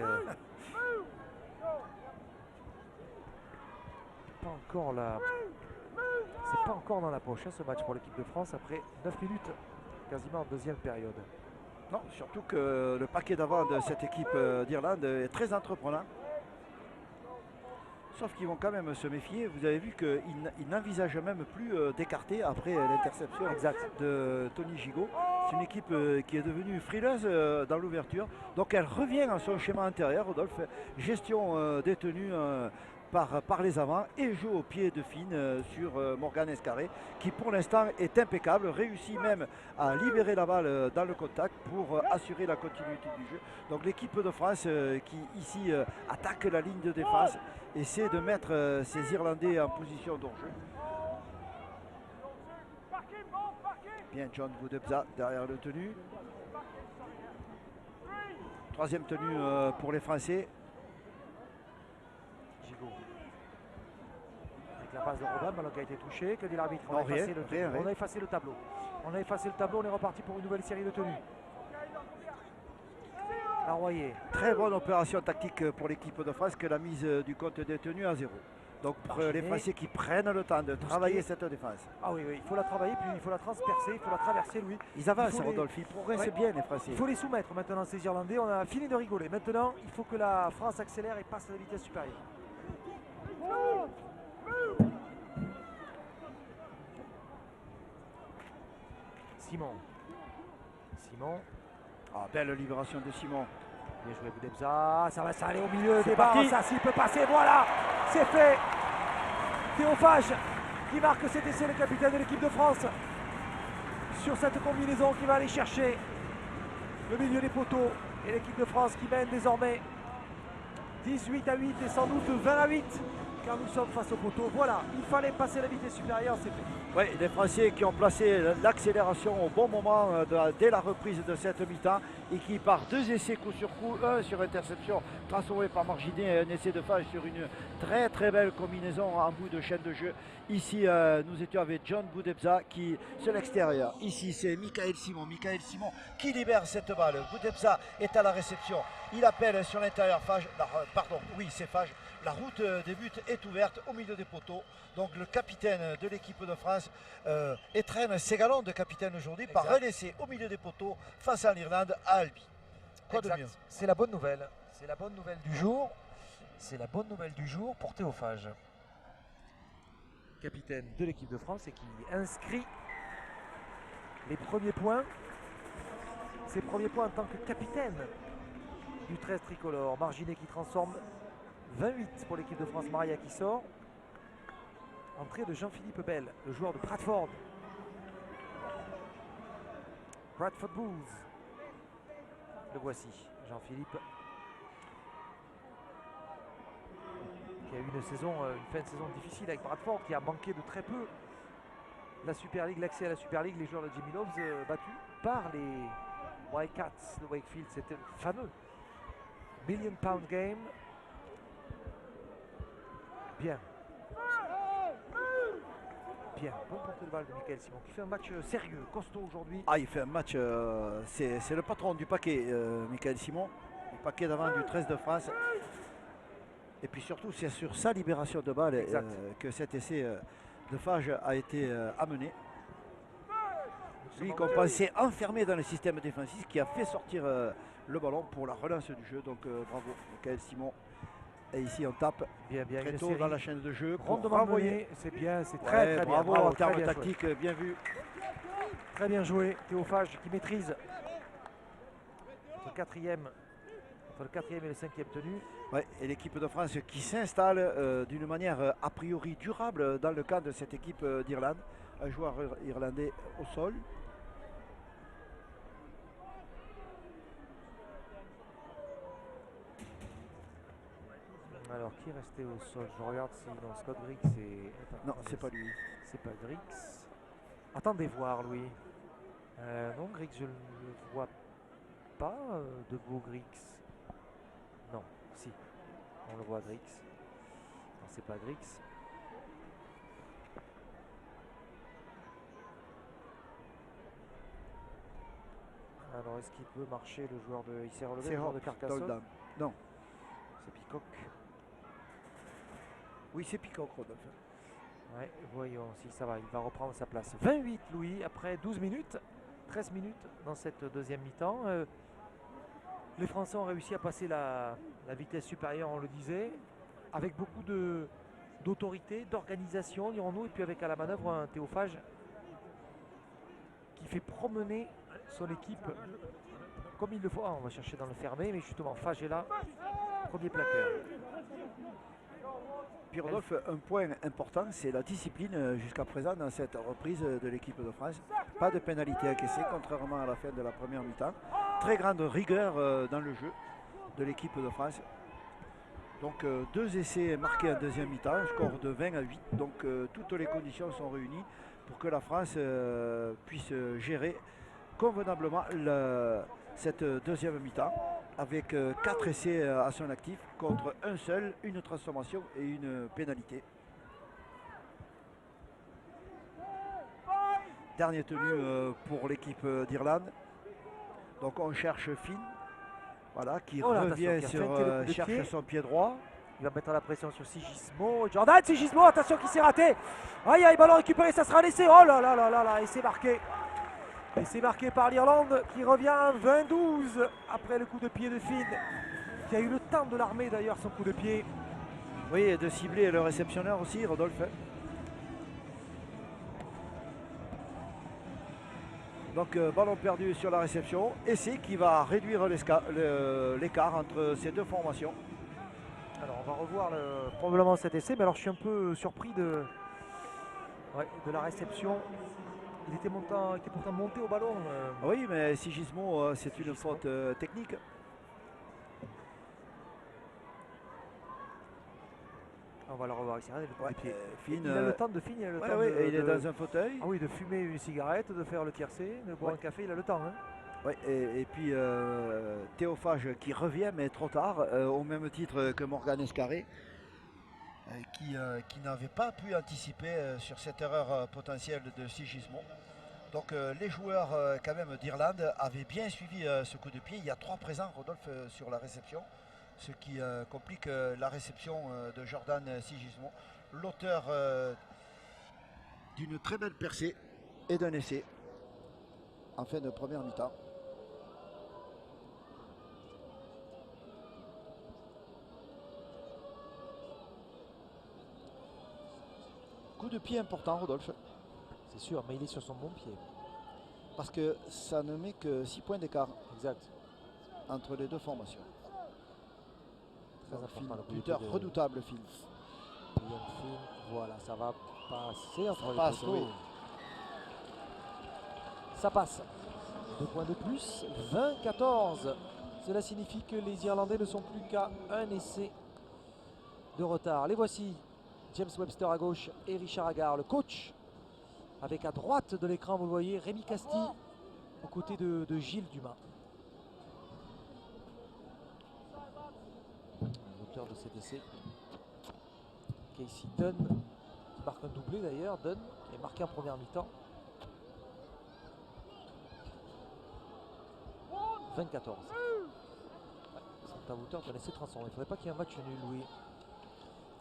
pas encore là. C'est pas encore dans la poche ce match pour l'équipe de France après 9 minutes, quasiment en deuxième période. Non, surtout que le paquet d'avant de cette équipe d'Irlande est très entreprenant. Sauf qu'ils vont quand même se méfier. Vous avez vu qu'ils n'envisagent même plus d'écarter après l'interception de Tony Gigot. C'est une équipe qui est devenue frileuse dans l'ouverture. Donc elle revient à son schéma intérieur, Rodolphe. Gestion détenue par les avants et jeu au pied de Fine sur Morgan Escarré, qui pour l'instant est impeccable, réussit même à libérer la balle dans le contact pour assurer la continuité du jeu. Donc l'équipe de France qui ici attaque la ligne de défense, essaie de mettre ces Irlandais en position d'hors-jeu. Bien John Boudebza derrière le tenu. Troisième tenue pour les Français. Gigot. Avec la passe de Robin, ballon qui a été touché. Que dit l'arbitre? On a effacé le tableau. On est reparti pour une nouvelle série de tenues. Larroyer. Très bonne opération tactique pour l'équipe de France que la mise du compte des tenues à 0. Donc pour les Français qui prennent le temps de travailler cette défense. Ah oui, il faut la travailler, puis il faut la transpercer, il faut la traverser, Louis. Ils avancent, Rodolphe, ils progressent bien les Français. Il faut les soumettre maintenant, ces Irlandais. On a fini de rigoler. Maintenant, il faut que la France accélère et passe à la vitesse supérieure. Simon. Ah, belle libération de Simon. Bien joué Boudebza, ça va aller au milieu des barres, ça s'il peut passer, voilà, c'est fait. Théophage qui marque cet essai, le capitaine de l'équipe de France, sur cette combinaison qui va aller chercher le milieu des poteaux. Et l'équipe de France qui mène désormais 18-8 et sans doute 20-8 quand nous sommes face au poteau. Voilà, il fallait passer la vitesse supérieure, c'est fait. Oui, les Français qui ont placé l'accélération au bon moment dès la reprise de cette mi-temps et qui par 2 essais coup sur coup, un sur interception transformé par Marginet et un essai de phase sur une très très belle combinaison en bout de chaîne de jeu. Ici nous étions avec John Boudebza qui sur l'extérieur. Ici c'est Michael Simon qui libère cette balle. Boudebza est à la réception. Il appelle sur l'intérieur Fage. Pardon, oui c'est Fage. La route des buts est ouverte au milieu des poteaux. Donc le capitaine de l'équipe de France étreint ses galons de capitaine aujourd'hui par un essai au milieu des poteaux face à l'Irlande à Albi. Quoi de mieux? C'est la bonne nouvelle. C'est la bonne nouvelle du jour. C'est la bonne nouvelle du jour pour Théophage. Capitaine de l'équipe de France et qui inscrit les premiers points. Ses premiers points en tant que capitaine du 13 tricolore. Marginet qui transforme 28 pour l'équipe de France. Maria qui sort. Entrée de Jean-Philippe Bell, le joueur de Bradford. Bradford Bulls. Le voici, Jean-Philippe. Qui a eu une fin de saison difficile avec Bradford, qui a manqué de très peu la Super League, l'accès à la Super League, les joueurs de Jimmy Loves battus par les Wildcats de Wakefield. C'était le fameux £1 million game. Bien. Bien, bon portée de balle de Michael Simon qui fait un match sérieux, costaud aujourd'hui. Ah, il fait un match, c'est le patron du paquet, Michael Simon, le paquet d'avant du 13 de France. Et puis surtout, c'est sur sa libération de balle que cet essai de Fage a été amené. Lui qu'on pensait enfermé dans le système défensif, qui a fait sortir le ballon pour la relance du jeu. Donc bravo, Michael Simon. Et ici on tape bien, très tôt dans la chaîne de jeu. Rondement mené, c'est bien, c'est très bien. Bravo en termes tactiques, bien vu. Très bien joué, Théophage qui maîtrise entre le quatrième et le 5e tenu. Ouais, et l'équipe de France qui s'installe d'une manière a priori durable dans le camp de cette équipe d'Irlande. Un joueur irlandais au sol. Alors qui est resté au sol? Je regarde si dans Scott Griggs c'est... Non, c'est pas lui. C'est pas Griggs. Attendez voir Louis. Non, Griggs je ne le vois pas. Debout Griggs. Non, si. On le voit Griggs. Non, c'est pas Griggs. Alors est-ce qu'il peut marcher le joueur de... Il s'est relevé le joueur de Carcassonne? Non. C'est Peacock. Oui, c'est Peacock, Rodolphe. Ouais, voyons si ça va, il va reprendre sa place. 28 Louis, après 12 minutes, 13 minutes dans cette deuxième mi-temps. Les Français ont réussi à passer la vitesse supérieure, on le disait, avec beaucoup d'autorité, d'organisation, dirons-nous, et puis avec à la manœuvre un Théophage qui fait promener son équipe comme il le faut. Ah, on va chercher dans le fermé, mais justement, Fage est là, premier plaqueur. Puis Rodolphe, un point important, c'est la discipline jusqu'à présent dans cette reprise de l'équipe de France. Pas de pénalité encaissée, contrairement à la fin de la première mi-temps. Très grande rigueur dans le jeu de l'équipe de France. Donc 2 essais marqués en deuxième mi-temps, un score de 20 à 8. Donc toutes les conditions sont réunies pour que la France puisse gérer convenablement cette deuxième mi-temps, avec 4 essais à son actif contre un seul, une transformation et une pénalité. Dernier tenu pour l'équipe d'Irlande. Donc on cherche Finn, voilà, qui revient cherche son pied droit. Il va mettre la pression sur Sigismo. Jordan Sigismo, attention qui s'est raté. Aïe aïe, ballon récupéré, ça sera laissé. Oh là là là là là, et c'est marqué. Et c'est marqué par l'Irlande qui revient à 20-12 après le coup de pied de Finn, qui a eu le temps de l'armer d'ailleurs son coup de pied. Oui, et de cibler le réceptionneur aussi, Rodolphe. Donc ballon perdu sur la réception. Essai qui va réduire l'écart entre ces deux formations. Alors on va revoir probablement cet essai, mais alors je suis un peu surpris de la réception. Il était pourtant monté au ballon. Oui, mais Sigismo, c'est une faute technique. On va le revoir ici, regardez le coup Ouais, des pieds. Finn, Il a le temps de finir, il a le temps il est dans un fauteuil. Ah oui, de fumer une cigarette, de faire le tiercé, de boire un café, il a le temps. Hein. Ouais, et puis Théophage qui revient, mais trop tard, au même titre que Morgan Escarré, qui n'avait pas pu anticiper sur cette erreur potentielle de Sigismond. Donc les joueurs quand même d'Irlande avaient bien suivi ce coup de pied. Il y a 3 présents, Rodolphe, sur la réception, ce qui complique la réception de Jordan Sigismond, l'auteur d'une très belle percée et d'un essai en fin de première mi-temps. Coup de pied important, Rodolphe. C'est sûr, mais il est sur son bon pied. Parce que ça ne met que 6 points d'écart. Exact. Entre les deux formations. Très important, le coup de buteur pied de redoutable, Phil. Liam Finn. Voilà, ça va passer entre les passe, poteaux. oui. Ça passe. 2 points de plus, 20-14. Cela signifie que les Irlandais ne sont plus qu'à un essai de retard. Les voici, James Webster à gauche et Richard Agar, le coach. Avec à droite de l'écran, vous le voyez, Rémi Castille aux côtés de Gilles Dumas. L'auteur de cet essai, Casey Dunn, qui marque un doublé d'ailleurs. Dunn qui est marqué en première mi-temps. 24. C'est un auteur d'un essai transformé. Il ne faudrait pas qu'il y ait un match nul, Louis.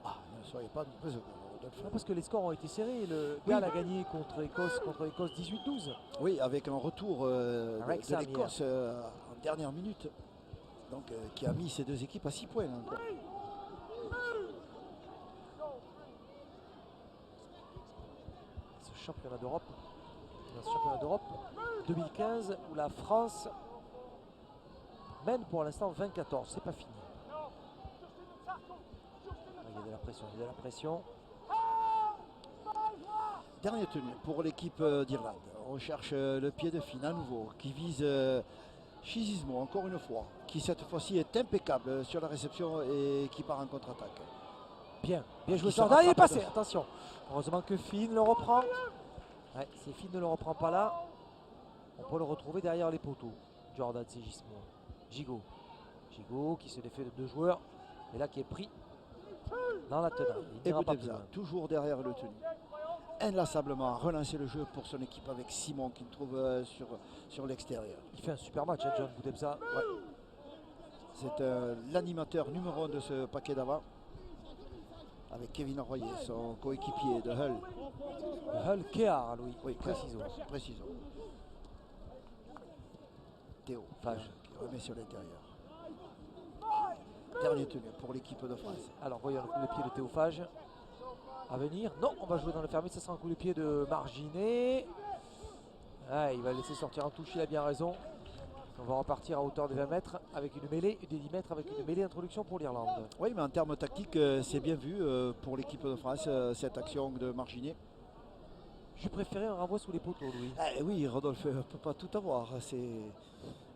Ah, ne soyez pas Rodolphe. Non, parce que les scores ont été serrés. Le Galles a gagné contre Écosse 18-12. Oui, avec un retour de Wrexham l'Écosse en dernière minute. Donc, qui a mis ces deux équipes à 6 points encore. Ce championnat d'Europe, 2015, où la France mène pour l'instant 20-14. C'est pas fini. Il y a de la pression, il y a de la pression. Dernier tenu pour l'équipe d'Irlande. On cherche le pied de Finn à nouveau, qui vise Sigismond encore une fois, qui cette fois-ci est impeccable sur la réception et qui part en contre-attaque. Bien joué. Qui se Jordan, il est rattrape passé, attention. Heureusement que Finn le reprend. Ouais, si Finn ne le reprend pas là, on peut le retrouver derrière les poteaux. Jordan Sigismond. Gigot qui se défait de 2 joueurs, et là qui est pris dans la tenaille. Il Et n'ira pas plus Boutebza, loin. toujours derrière le tenu. Inlassablement à relancer le jeu pour son équipe avec Simon qu'il trouve sur l'extérieur. Il fait un super match, hein, John Boutebza. Ouais. C'est l'animateur numéro 1 de ce paquet d'avant. Avec Kevin Royer, son coéquipier de Hull. Hull Kéar, Louis. Oui, précisons. Précisons. Théo Fage qui remet sur l'intérieur. Dernier tenu pour l'équipe de France. Alors voyons le coup de pied de Théophage à venir. Non, on va jouer dans le fermé, ça sera un coup de pied de Marginet. Ah, il va laisser sortir en touche, il a bien raison. On va repartir à hauteur de 20 mètres avec une mêlée, de 10 mètres avec une mêlée d'introduction pour l'Irlande. Oui, mais en termes tactiques, c'est bien vu pour l'équipe de France, cette action de Marginet. Je préférais un renvoi sous les poteaux, Louis. Oui, Rodolphe ne peut pas tout avoir.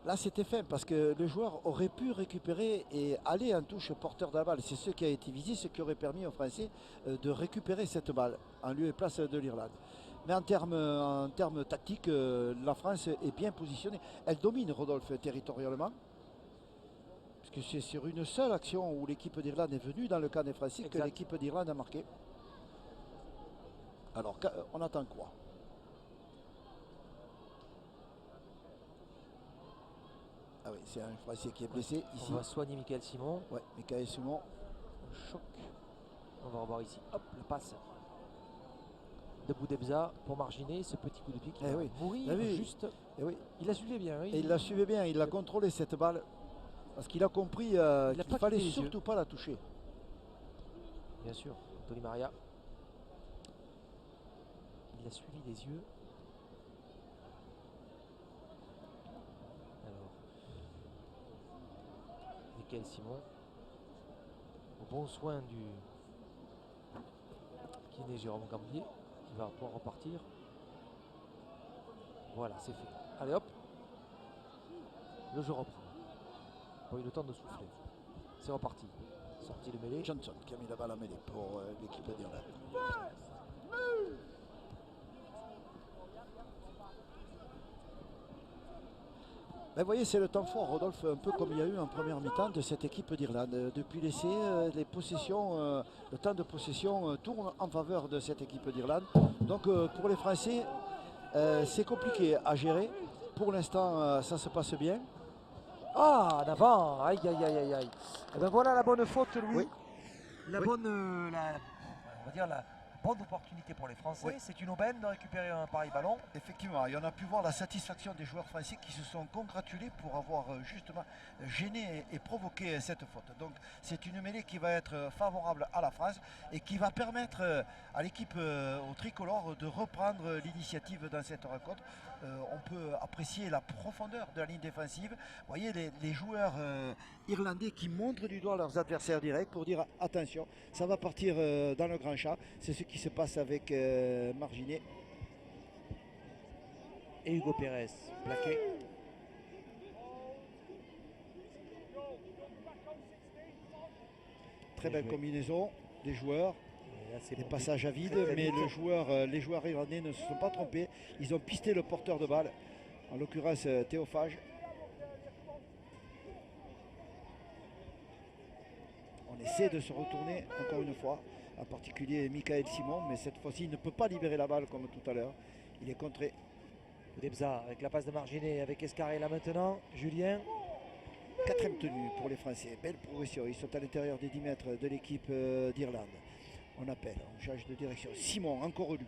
Là, c'était fin parce que le joueur aurait pu récupérer et aller en touche porteur de la balle. C'est ce qui a été visé, ce qui aurait permis aux Français de récupérer cette balle en lieu et place de l'Irlande. Mais en termes tactiques, la France est bien positionnée. Elle domine, Rodolphe, territorialement. Puisque c'est sur une seule action où l'équipe d'Irlande est venue dans le camp des Français que l'équipe d'Irlande a marqué. Alors, on attend quoi? Ah oui, c'est un Français qui est blessé ici. On va soigner Michael Simon. Ouais, Michael Simon. Un choc. On va revoir ici. Hop, le passe de Boutebza pour Marginet. Ce petit coup de pied qui va mourir juste. Oui. Il la suivait bien. Et il la suivait bien, il a contrôlé cette balle. Parce qu'il a compris qu'il ne fallait surtout pas la toucher. Bien sûr, Tony Maria. Il a suivi des yeux. Alors, Michael Simon, au bon soin du kiné Jérôme Gambier, qui va pouvoir repartir. Voilà, c'est fait. Allez hop, le jeu reprend. Pas eu le temps de souffler. C'est reparti. sorti le mêlée. Johnson qui a mis la balle à mêlée pour l'équipe d'Irlande. Mais vous voyez, c'est le temps fort, Rodolphe, un peu comme il y a eu en première mi-temps de cette équipe d'Irlande. Depuis l'essai, les possessions, le temps de possession tourne en faveur de cette équipe d'Irlande. Donc pour les Français, c'est compliqué à gérer. Pour l'instant, ça se passe bien. Ah, en avant. Aïe, aïe, aïe, aïe, aïe. Et ben voilà la bonne faute, Louis. Oui. La Oui. bonne, on va dire la bonne opportunité pour les Français. Oui. C'est une aubaine de récupérer un pareil ballon. Effectivement, et on a pu voir la satisfaction des joueurs français qui se sont congratulés pour avoir justement gêné et provoqué cette faute. Donc c'est une mêlée qui va être favorable à la France et qui va permettre à l'équipe au tricolore de reprendre l'initiative dans cette rencontre. On peut apprécier la profondeur de la ligne défensive. Vous voyez les joueurs irlandais qui montrent du doigt leurs adversaires directs pour dire attention, ça va partir dans le grand champ. C'est ce qui se passe avec Marginet. Et Hugo Pérez, plaqué. Très Bien belle joué. combinaison des joueurs. Et là, c'est Des bon. passages à vide, Très, très mais vite. les joueurs irlandais ne se sont pas trompés. Ils ont pisté le porteur de balle, en l'occurrence Théophage. On essaie de se retourner encore une fois, en particulier Michael Simon, mais cette fois-ci il ne peut pas libérer la balle comme tout à l'heure. Il est contré. Debza avec la passe de Marginet, avec Escaré là maintenant. Julien. Quatrième tenue pour les Français. Belle progression. Ils sont à l'intérieur des 10 mètres de l'équipe d'Irlande. On appelle, on change de direction. Simon, encore lui,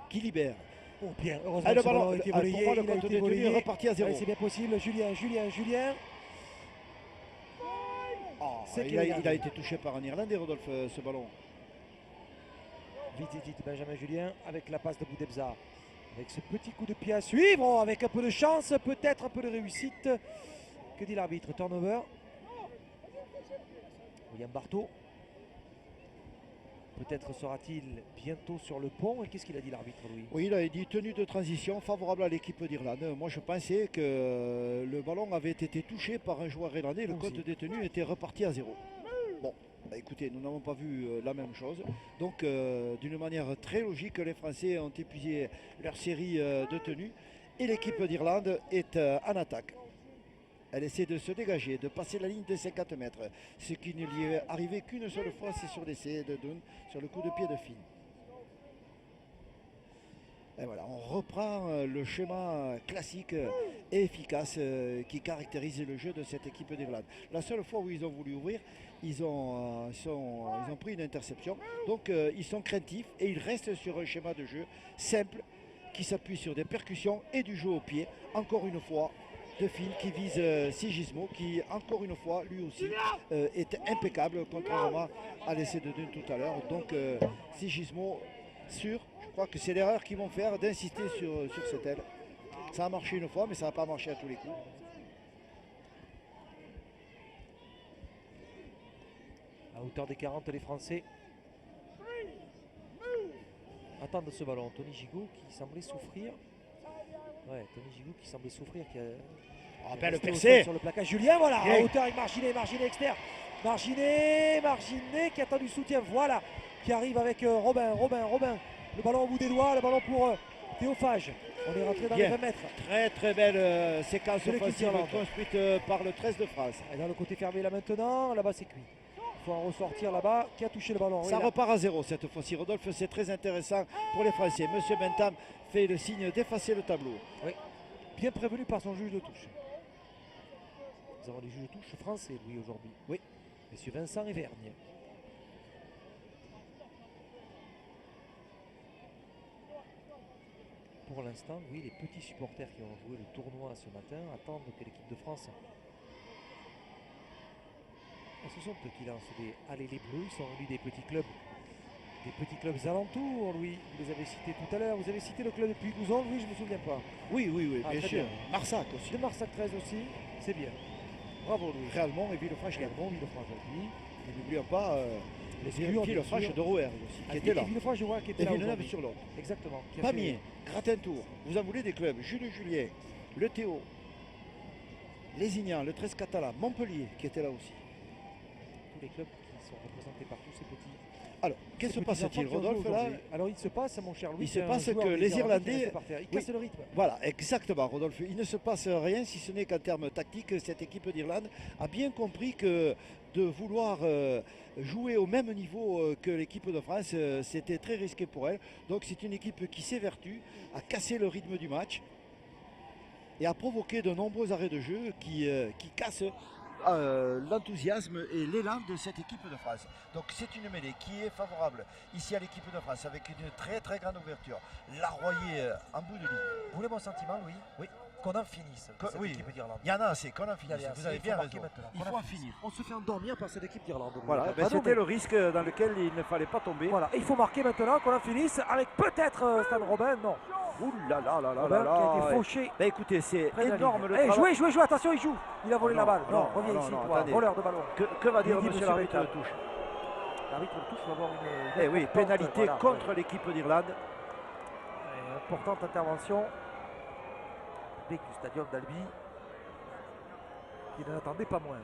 qui libère. Oh bien, heureusement Ah, que le ce ballon ballon, a été pour relayé. moi, le Il a compte été détenu est relayé. reparti à 0. Allez, c'est bien possible. Julien. Oh, C'est il a Kylian. été touché par un Irlandais, Rodolphe, ce ballon. Vite, Benjamin Julien avec la passe de Boudebza. Avec ce petit coup de pied à suivre, oh, avec un peu de chance, peut-être un peu de réussite. Que dit l'arbitre? Turnover. William Barthaud. Peut-être sera-t-il bientôt sur le pont. Et qu'est-ce qu'il a dit l'arbitre, Louis? Oui, il a dit tenue de transition favorable à l'équipe d'Irlande. Moi, je pensais que le ballon avait été touché par un joueur irlandais. Le Moi compte aussi. détenu était reparti à 0. Bon, bah, écoutez, nous n'avons pas vu la même chose. Donc, d'une manière très logique, les Français ont épuisé leur série de tenues. Et l'équipe d'Irlande est en attaque. Elle essaie de se dégager, de passer la ligne des 50 mètres. Ce qui ne lui est arrivé qu'une seule fois, c'est sur l'essai de Dunn, sur le coup de pied de Finn. Et voilà, on reprend le schéma classique et efficace qui caractérise le jeu de cette équipe d'Irlande. La seule fois où ils ont voulu ouvrir, ils ont pris une interception. Donc ils sont craintifs et ils restent sur un schéma de jeu simple qui s'appuie sur des percussions et du jeu au pied. Encore une fois, de Finn qui vise Sigismo, qui encore une fois lui aussi est impeccable contrairement à l'essai de Dunn tout à l'heure. Donc Sigismo sûr, je crois que c'est l'erreur qu'ils vont faire d'insister sur cette aile. Ça a marché une fois mais ça n'a pas marché à tous les coups. À hauteur des 40, les Français attendent ce ballon. Tony Gigot qui semblait souffrir. Ouais, Tony Gigot qui semblait souffrir. Qui a... belle resté au percée. sol sur le plaquage. Julien, voilà, Bien. à hauteur avec Marginet externe. Marginet qui attend du soutien. Voilà, qui arrive avec Robin. Le ballon au bout des doigts, le ballon pour Théophage. On est rentré dans Bien. les 20 mètres. Très belle séquence De l'équipe offensive d'Irlande. construite par le 13 de France. Et dans le côté fermé là maintenant, là-bas c'est cuit. Il faut en ressortir là-bas. Qui a touché le ballon? Ça Oui, là. repart à 0 cette fois-ci. Rodolphe, c'est très intéressant pour les Français. Monsieur Bentham fait le signe d'effacer le tableau. Bien prévenu par son juge de touche. Nous avons des juges de touche français, lui, aujourd'hui. Oui. Monsieur Vincent et Vergne. Pour l'instant, oui, les petits supporters qui ont joué le tournoi ce matin attendent que l'équipe de France. Et ce sont eux qui lancent des allez les bleus, ils sont venus des petits clubs alentours, Louis. Vous les avez cités tout à l'heure. Vous avez cité le club de Puy-Gouzon, Louis, je ne me souviens pas. Oui, Ah, bien très sûr. bien. Marsac aussi. De Marsac 13 aussi, c'est bien. Bravo, Louis. Réalmont et Villefranche. Bon, Villefranche aussi. Et n'oublions pas Les Skieurs, bien Villefranche sûr. de Rouergue aussi, qui Ah, était là. et Villefranche, je vois, qui était Et là Villeneuve aujourd'hui. sur l'autre. Exactement. Qui a Pamiers, Gratin-Tour, vous en voulez des clubs. Jules Julien, le Théo, Lézignan, le 13 Catalan, Montpellier qui était là aussi. tous les clubs qui sont représentés par tous ces petits. Alors, qu'est-ce qui se passe-t-il, Rodolphe, là? Alors, il se passe, mon cher Louis, Il se passe que les Irlandais... Ils cassent le rythme. Voilà, exactement, Rodolphe. Il ne se passe rien, si ce n'est qu'en termes tactiques, cette équipe d'Irlande a bien compris que de vouloir jouer au même niveau que l'équipe de France, c'était très risqué pour elle. Donc c'est une équipe qui s'évertue à casser le rythme du match et à provoquer de nombreux arrêts de jeu qui cassent l'enthousiasme et l'élan de cette équipe de France. Donc c'est une mêlée qui est favorable ici à l'équipe de France avec une très très grande ouverture. Larroyer en bout de ligne. Vous voulez mon sentiment, Louis? Oui. Qu'on en finisse. Cette Oui, équipe d'Irlande. il y en a assez, qu'on en finisse. Vous avez bien raison. Il faut en finir. finir. On se fait endormir par cette équipe d'Irlande. Voilà, c'était le risque dans lequel il ne fallait pas tomber. Voilà, il faut marquer maintenant, qu'on en finisse avec peut-être Stan Robin. Non. Ouh là là là là Robin là qui a là. été fauché. Ben écoutez, c'est Près de la énorme ligne. le Eh, travail. jouez, attention, il joue. Il a volé Non, la balle. non, Non, reviens non, ici, non, toi, attendez. voleur de ballon. Que va dire Il dit monsieur monsieur l'arbitre de Beckham. touche? L'arbitre de touche va avoir une. Eh oui, importante, pénalité voilà, contre l'équipe d'Irlande. Importante intervention. Public du stadium d'Albi. Qui n'en attendait pas moins.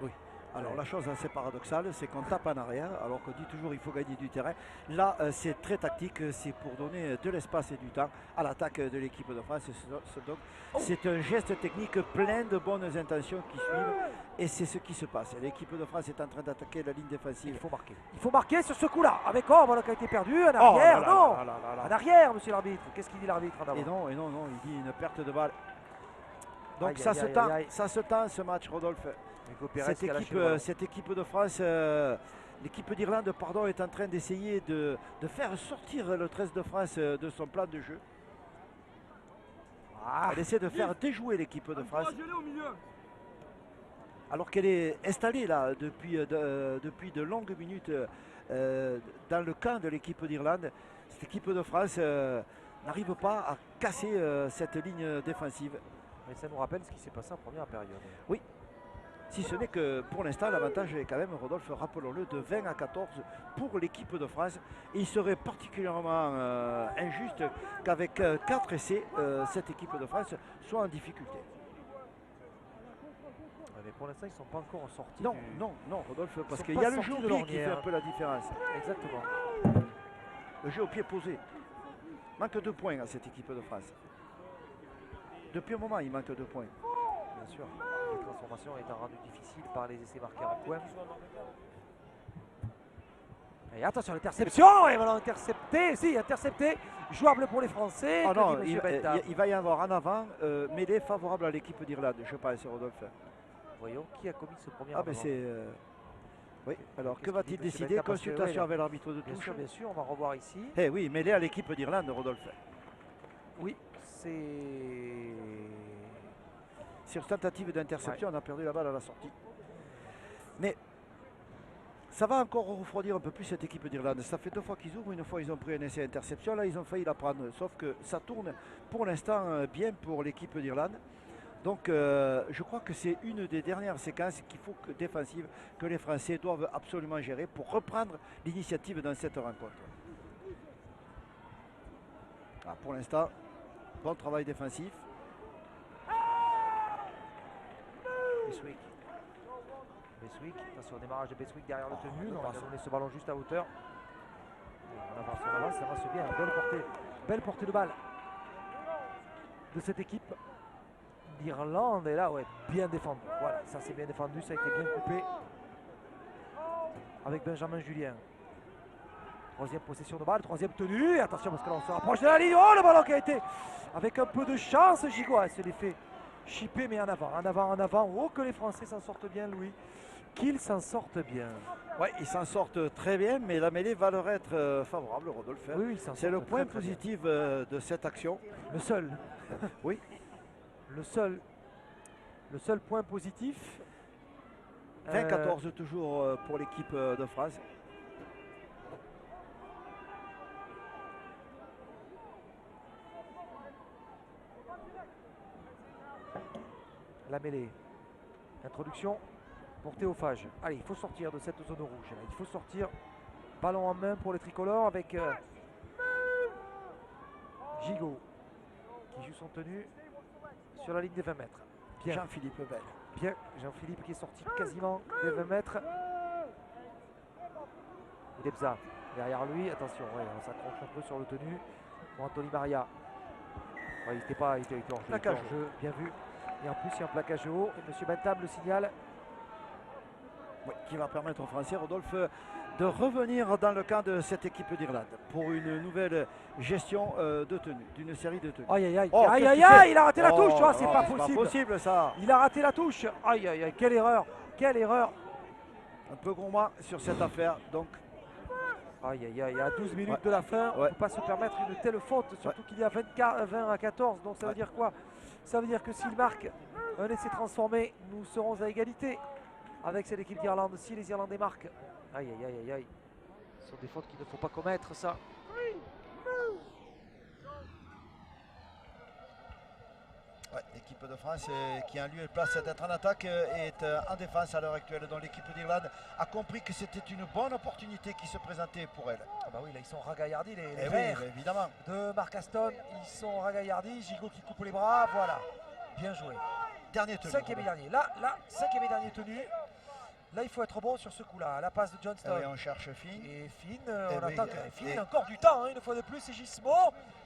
Oui. Alors la chose assez paradoxale, c'est qu'on tape en arrière, alors qu'on dit toujours il faut gagner du terrain. Là, c'est très tactique, c'est pour donner de l'espace et du temps à l'attaque de l'équipe de France. Donc, c'est un geste technique plein de bonnes intentions qui suivent, et c'est ce qui se passe. L'équipe de France est en train d'attaquer la ligne défensive. Il faut marquer. Il faut marquer sur ce coup-là. Avec voilà qui a été perdu. En arrière, non. En arrière, monsieur l'arbitre. Qu'est-ce qu'il dit l'arbitre en avant? Et non, il dit une perte de balle. Donc Aïe, ça aïe, se aïe, tend, aïe. ça se tend ce match, Rodolphe. Cette équipe de France, l'équipe d'Irlande, pardon, est en train d'essayer de faire sortir le 13 de France de son plan de jeu. Elle essaie de faire déjouer l'équipe de France. Alors qu'elle est installée là depuis de longues minutes dans le camp de l'équipe d'Irlande. Cette équipe de France n'arrive pas à casser cette ligne défensive. Mais ça nous rappelle ce qui s'est passé en première période. Oui. Si ce n'est que pour l'instant, l'avantage est quand même, Rodolphe, rappelons-le, de 20 à 14 pour l'équipe de France. Et il serait particulièrement injuste qu'avec 4 essais, cette équipe de France soit en difficulté. Mais pour l'instant, ils ne sont pas encore sortis. Non, Rodolphe, parce qu'il y a le jeu au pied qui fait un peu la différence. Exactement. Le jeu au pied posé. Manque 2 points à cette équipe de France. Depuis un moment, il manque 2 points. Bien sûr, la transformation étant rendue difficile par les essais marqués en point. Et attention, l'interception, et voilà, intercepté, jouable pour les Français. Ah non, il va y avoir en avant mêlée favorable à l'équipe d'Irlande, je pense, Rodolphe. Voyons qui a commis ce premier Ah ben c'est... Oui, alors que va-t-il décider? Consultation avec l'arbitre de touche. Bien sûr, on va revoir ici. Eh oui, mêlée à l'équipe d'Irlande, Rodolphe. Oui, c'est... Sur tentative d'interception, on a perdu la balle à la sortie. Mais ça va encore refroidir un peu plus cette équipe d'Irlande. Ça fait 2 fois qu'ils ouvrent, une fois ils ont pris un essai d'interception, là ils ont failli la prendre. Sauf que ça tourne pour l'instant bien pour l'équipe d'Irlande. Donc je crois que c'est une des dernières séquences défensives que les Français doivent absolument gérer pour reprendre l'initiative dans cette rencontre. Ah, pour l'instant, bon travail défensif. Beswick, attention au démarrage de Beswick derrière le tenu, on va donner ce ballon juste à hauteur. On avance, ça avance bien, belle portée de balle de cette équipe d'Irlande. Et là, ouais, bien défendu. Voilà, ça c'est bien défendu, ça a été bien coupé avec Benjamin Julien. Troisième possession de balle, troisième tenue. Et attention parce que là on se rapproche de la ligne. Oh, le ballon qui a été avec un peu de chance. Gigot se les fait chipper, mais en avant. Oh, que les Français s'en sortent bien, Louis. Qu'ils s'en sortent bien. Oui, ils s'en sortent très bien, mais la mêlée va leur être favorable, Rodolphe. Oui, c'est le point positif de cette action. Le seul. Oui. Le seul point positif. 20-14 toujours pour l'équipe de France. La mêlée. Introduction pour Théophage. Allez, il faut sortir de cette zone rouge. Là. Il faut sortir. Ballon en main pour les tricolores avec Gigot qui joue son tenue sur la ligne des 20 mètres. Bien. Jean-Philippe Bell. Bien, Jean-Philippe qui est sorti quasiment des 20 mètres. Debza derrière lui, attention, ouais, on s'accroche un peu sur le tenu. Pour Anthony Maria. Ouais, il était hors jeu, Plaquage jeu, bien vu. Et en plus, il y a un plaquage haut. Et M. Bentham le signale. Oui, qui va permettre aux Français, Rodolphe, de revenir dans le camp de cette équipe d'Irlande pour une nouvelle gestion de tenue, d'une série de tenues. Aïe aïe aïe, Oh, aïe qu'est-ce aïe qu'il fait? aïe, il a raté la touche, Oh, c'est non, pas c'est possible. pas possible ça. Il a raté la touche. Aïe aïe aïe, quelle erreur, quelle erreur. Un peu gourmand sur cette affaire, donc Aïe aïe aïe, à 12 minutes de la fin, on ne Ouais. peut pas se permettre une telle faute, surtout qu'il y a 20 à 14, donc ça veut dire quoi? Ça veut dire que s'il marque un essai transformé, nous serons à égalité avec cette équipe d'Irlande, si les Irlandais marquent. Aïe aïe aïe aïe aïe, ce sont des fautes qu'il ne faut pas commettre, ça. ouais, l'équipe de France qui a lieu et place d'être en attaque est en défense à l'heure actuelle. Donc l'équipe d'Irlande a compris que c'était une bonne opportunité qui se présentait pour elle. Ah bah oui, là ils sont ragaillardis, les Et Verts oui, évidemment. de Mark Aston, ils sont ragaillardis, Gigot qui coupe les bras, voilà, bien joué. Dernier tenu. Cinquième et dernier, là, cinquième et dernier tenu. Là, il faut être bon sur ce coup-là. La passe de Johnston. Et on cherche Finn. Et Finn, Eh on oui, attend que Finn et- ait encore du temps, hein, une fois de plus. C'est Gismo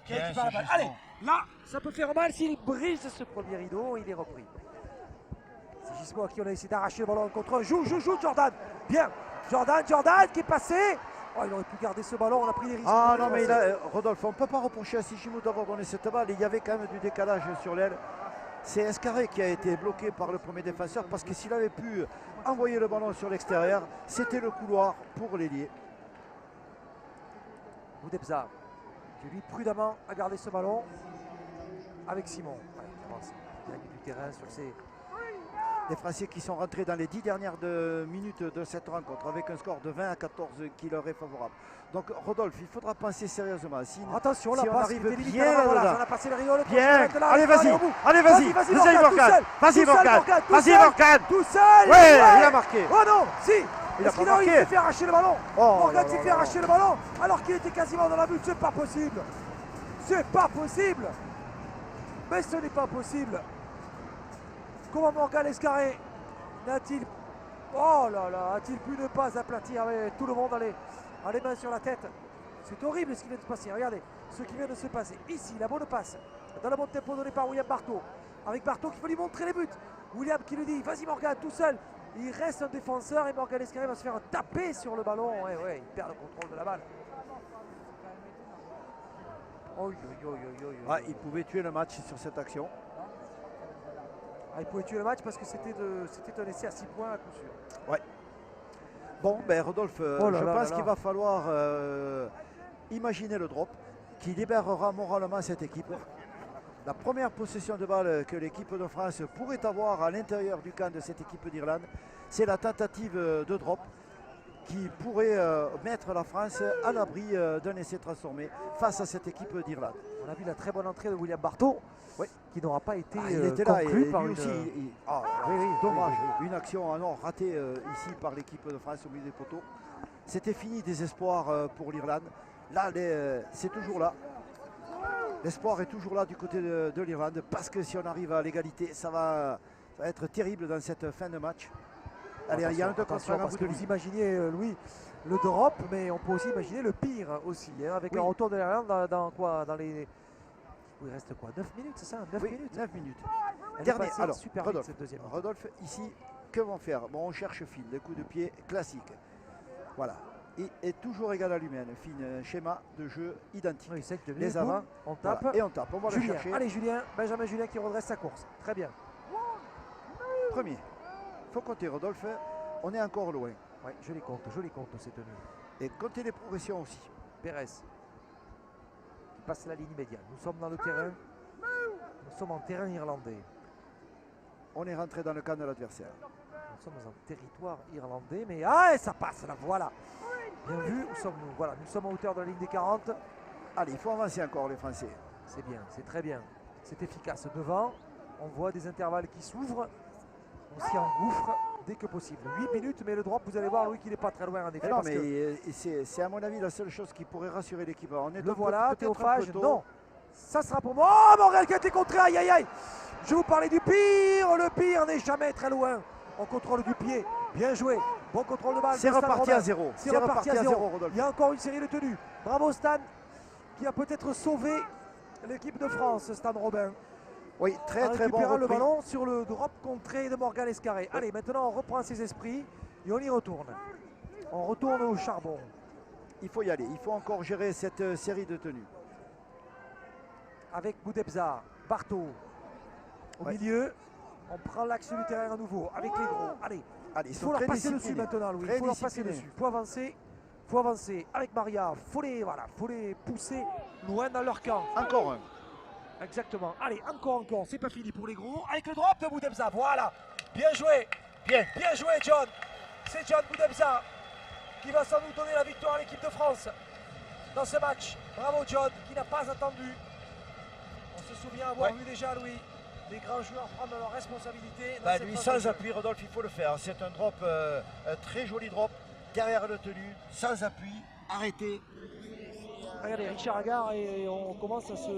qui Bien, récupère la c'est balle. Gismo. Allez, là, ça peut faire mal s'il brise ce premier rideau. Il est repris. C'est Gismo à qui on a essayé d'arracher le ballon contre un. Joue, Jordan. Bien. Jordan qui est passé. Oh, il aurait pu garder ce ballon. On a pris des risques. Ah non, mais Rodolphe, on ne peut pas reprocher à Sigimou d'avoir donné cette balle. Il y avait quand même du décalage sur l'aile. C'est Escarré qui a été bloqué par le premier défenseur parce que s'il avait pu envoyer le ballon sur l'extérieur, c'était le couloir pour l'ailier. Boudebza, qui lui prudemment a gardé ce ballon avec Simon. Ouais, qui avance, qui gagne du terrain sur ses. Les Français qui sont rentrés dans les 10 dernières minutes de cette rencontre avec un score de 20 à 14 qui leur est favorable. Donc Rodolphe, il faudra penser sérieusement. Attention, si la on passe arrive qui était limite bien à l'avant-là, là-dedans. on a passé le rideau, le Bien, prochain, là, allez il faut aller vas-y, au bout. allez vas-y, Vas-y, Morgane, vas-y Morgane, vas-y Morgane. tout seul, Ouais, ouais. il a marqué. Oh non, si. Il a Est-ce pas qu'il a marqué. s'est fait arracher le ballon? Oh Morgane là s'est là fait là. arracher le ballon alors qu'il était quasiment dans la bulle. C'est pas possible. C'est pas possible. Mais ce n'est pas possible. Comment Morgane Escarré n'a-t-il... Oh là là, a-t-il pu ne pas aplatir avec tout le monde a les mains sur la tête? C'est horrible ce qui vient de se passer. Regardez ce qui vient de se passer. Ici, la bonne passe. Dans le bon tempo donné par William Barthaud. Avec Barthaud qui veut lui montrer les buts. William qui lui dit, vas-y Morgane, tout seul. Il reste un défenseur et Morgane Escarré va se faire taper sur le ballon. Ouais, il perd le contrôle de la balle. Ah, il pouvait tuer le match sur cette action. Ah, il pouvait tuer le match parce que c'était un essai à 6 points à coup sûr. Ouais. Bon, ben Rodolphe, Oh là je là pense là qu'il va falloir imaginer le drop qui libérera moralement cette équipe. La première possession de balle que l'équipe de France pourrait avoir à l'intérieur du camp de cette équipe d'Irlande, c'est la tentative de drop qui pourrait mettre la France à l'abri d'un essai transformé face à cette équipe d'Irlande. On a vu la très bonne entrée de William Barthaud, Oui. qui n'aura pas été Il était là conclue et par lui une... aussi. oui, Dommage, une action en or ratée ici par l'équipe de France au milieu des poteaux. C'était fini des espoirs pour l'Irlande. Là, c'est toujours là. L'espoir est toujours là du côté de l'Irlande parce que si on arrive à l'égalité, ça va être terrible dans cette fin de match. Allez, il y a un 2 contre 1 parce que vous imaginez, Louis, le drop, mais on peut aussi imaginer le pire aussi, hein, avec Oui. un retour de l'Irlande dans les... Il reste quoi, 9 minutes, c'est ça, 9 minutes 9 minutes. Elle est Dernier, passée alors, super vite, Rodolphe, cette deuxième. Rodolphe, ici, que vont faire? Bon, on cherche Finn, le coup de pied classique. Voilà. Et toujours égal à lui-même. Finn, schéma de jeu identique. Oui, c'est que Les avant, on tape. Voilà. Et on tape, on va le Julien, chercher. allez Julien, Benjamin Julien qui redresse sa course. Très bien. Premier. Il faut compter, Rodolphe. On est encore loin. Ouais, je les compte ces tenues. Et compter les progressions aussi. Pérez qui passe la ligne médiane. Nous sommes dans le terrain. Nous sommes en terrain irlandais. On est rentré dans le camp de l'adversaire. Nous sommes en territoire irlandais, mais ah, et ça passe là, voilà. Bien vu, nous sommes en hauteur de la ligne des 40. Allez, il faut avancer encore les Français. C'est bien, c'est très bien. C'est efficace. Devant, on voit des intervalles qui s'ouvrent. On s'y engouffre dès que possible. 8 minutes, mais le drop, vous allez voir, Louis, qu'il n'est pas très loin en effet. Non, parce mais que c'est à mon avis la seule chose qui pourrait rassurer l'équipe. On est le un peu- voilà, peut-être un Théophage, peu tôt. non. Ça sera pour moi. Oh, Morgane qui a été contré, aïe aïe aïe. Je vous parlais du pire, le tir n'est jamais très loin. On contrôle du pied, bien joué. Bon contrôle de balle. C'est de Stan reparti Robin. à 0. C'est reparti à 0. Rodolphe. Il y a encore une série de tenues. Bravo Stan, qui a peut-être sauvé l'équipe de France, Stan Robin. Oui, très En très bon récupérant le repris. ballon sur le drop contré de Morgan Escarré. Allez, maintenant on reprend ses esprits et on y retourne. On retourne au charbon. Il faut y aller, il faut encore gérer cette série de tenues. Avec Boudebza, Bartho au milieu. On prend l'axe du terrain à nouveau avec les gros. Allez, Allez, il ils faut sont leur très passer dessus disciplinés. maintenant, Louis. Très Il faut leur passer disciplinés. dessus. Faut avancer avec Maria. Faut les pousser loin dans leur camp. Encore un. Exactement. Allez, encore. C'est pas fini pour les gros. Avec le drop de Boudebza. Voilà. Bien joué. Bien joué, John. C'est John Boudebza qui va sans doute donner la victoire à l'équipe de France dans ce match. Bravo, John, qui n'a pas attendu. On se souvient avoir vu déjà, Louis, des grands joueurs prendre leurs responsabilités. dans cette Lui, phase de sans jeu. appui, Rodolphe, il faut le faire. C'est un drop, un très joli drop, derrière le tenu, sans appui, arrêté. Regardez, Richard Agar, et on commence à se...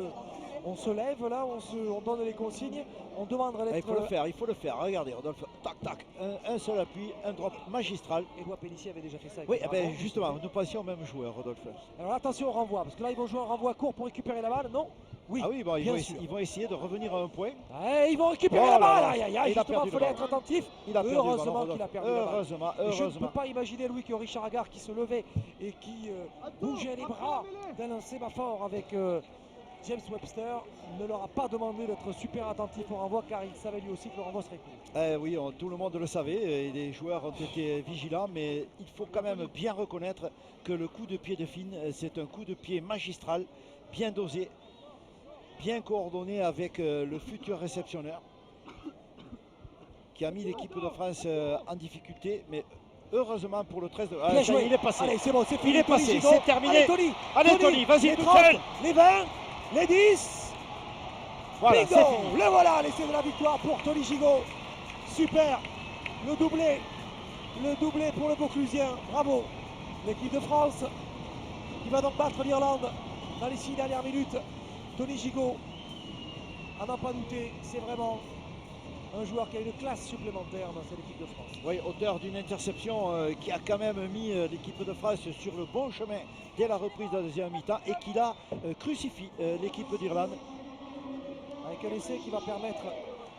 On se lève là, on donne les consignes, on demande à Il l'être... faut le faire. Regardez, Rodolphe, tac, un seul appui, un drop magistral. Éloi Pellissier avait déjà fait ça. avec Oui, le dragon. justement, nous pensions au même joueur, Rodolphe. Alors attention au renvoi, parce que là ils vont jouer un renvoi court pour récupérer la balle, non? Oui, Ah oui, bon, bien sûr. ils vont essayer de revenir à un point. Ouais, ils vont récupérer Oh la là balle, là. aïe aïe aïe, Il a justement, perdu il le fallait ballon. être attentif. Il a perdu le ballon, Heureusement Rodolphe. qu'il a perdu la balle. Heureusement. Et je ne peux pas imaginer, Louis, que Richard Agar qui se levait et qui bougeait les bras d'un lancer fort avec James Webster ne leur a pas demandé d'être super attentif au renvoi, car il savait lui aussi que le renvoi serait court. Oui, tout le monde le savait, et les joueurs ont été vigilants, mais il faut quand même bien reconnaître que le coup de pied de Finn, c'est un coup de pied magistral, bien dosé, bien coordonné avec le futur réceptionneur, qui a mis l'équipe de France en difficulté, mais heureusement pour le 13 de... Bien joué. Il est passé. Allez, c'est bon, c'est fini. Il est Tony passé, Gigot. c'est terminé. Allez, Tony, vas-y, les tout 30, seul. les 20, les 10. Voilà, Bingo, c'est fini. le voilà, l'essai de la victoire pour Tony Gigot. Super, le doublé pour le Vauclusien. Bravo, l'équipe de France qui va donc battre l'Irlande dans les 6 dernières minutes. Tony Gigot, à n'en pas douter, c'est vraiment un joueur qui a une classe supplémentaire dans cette équipe de France. Oui, auteur d'une interception qui a quand même mis l'équipe de France sur le bon chemin dès la reprise de la deuxième mi-temps et qui là crucifie l'équipe d'Irlande. Avec un essai qui va permettre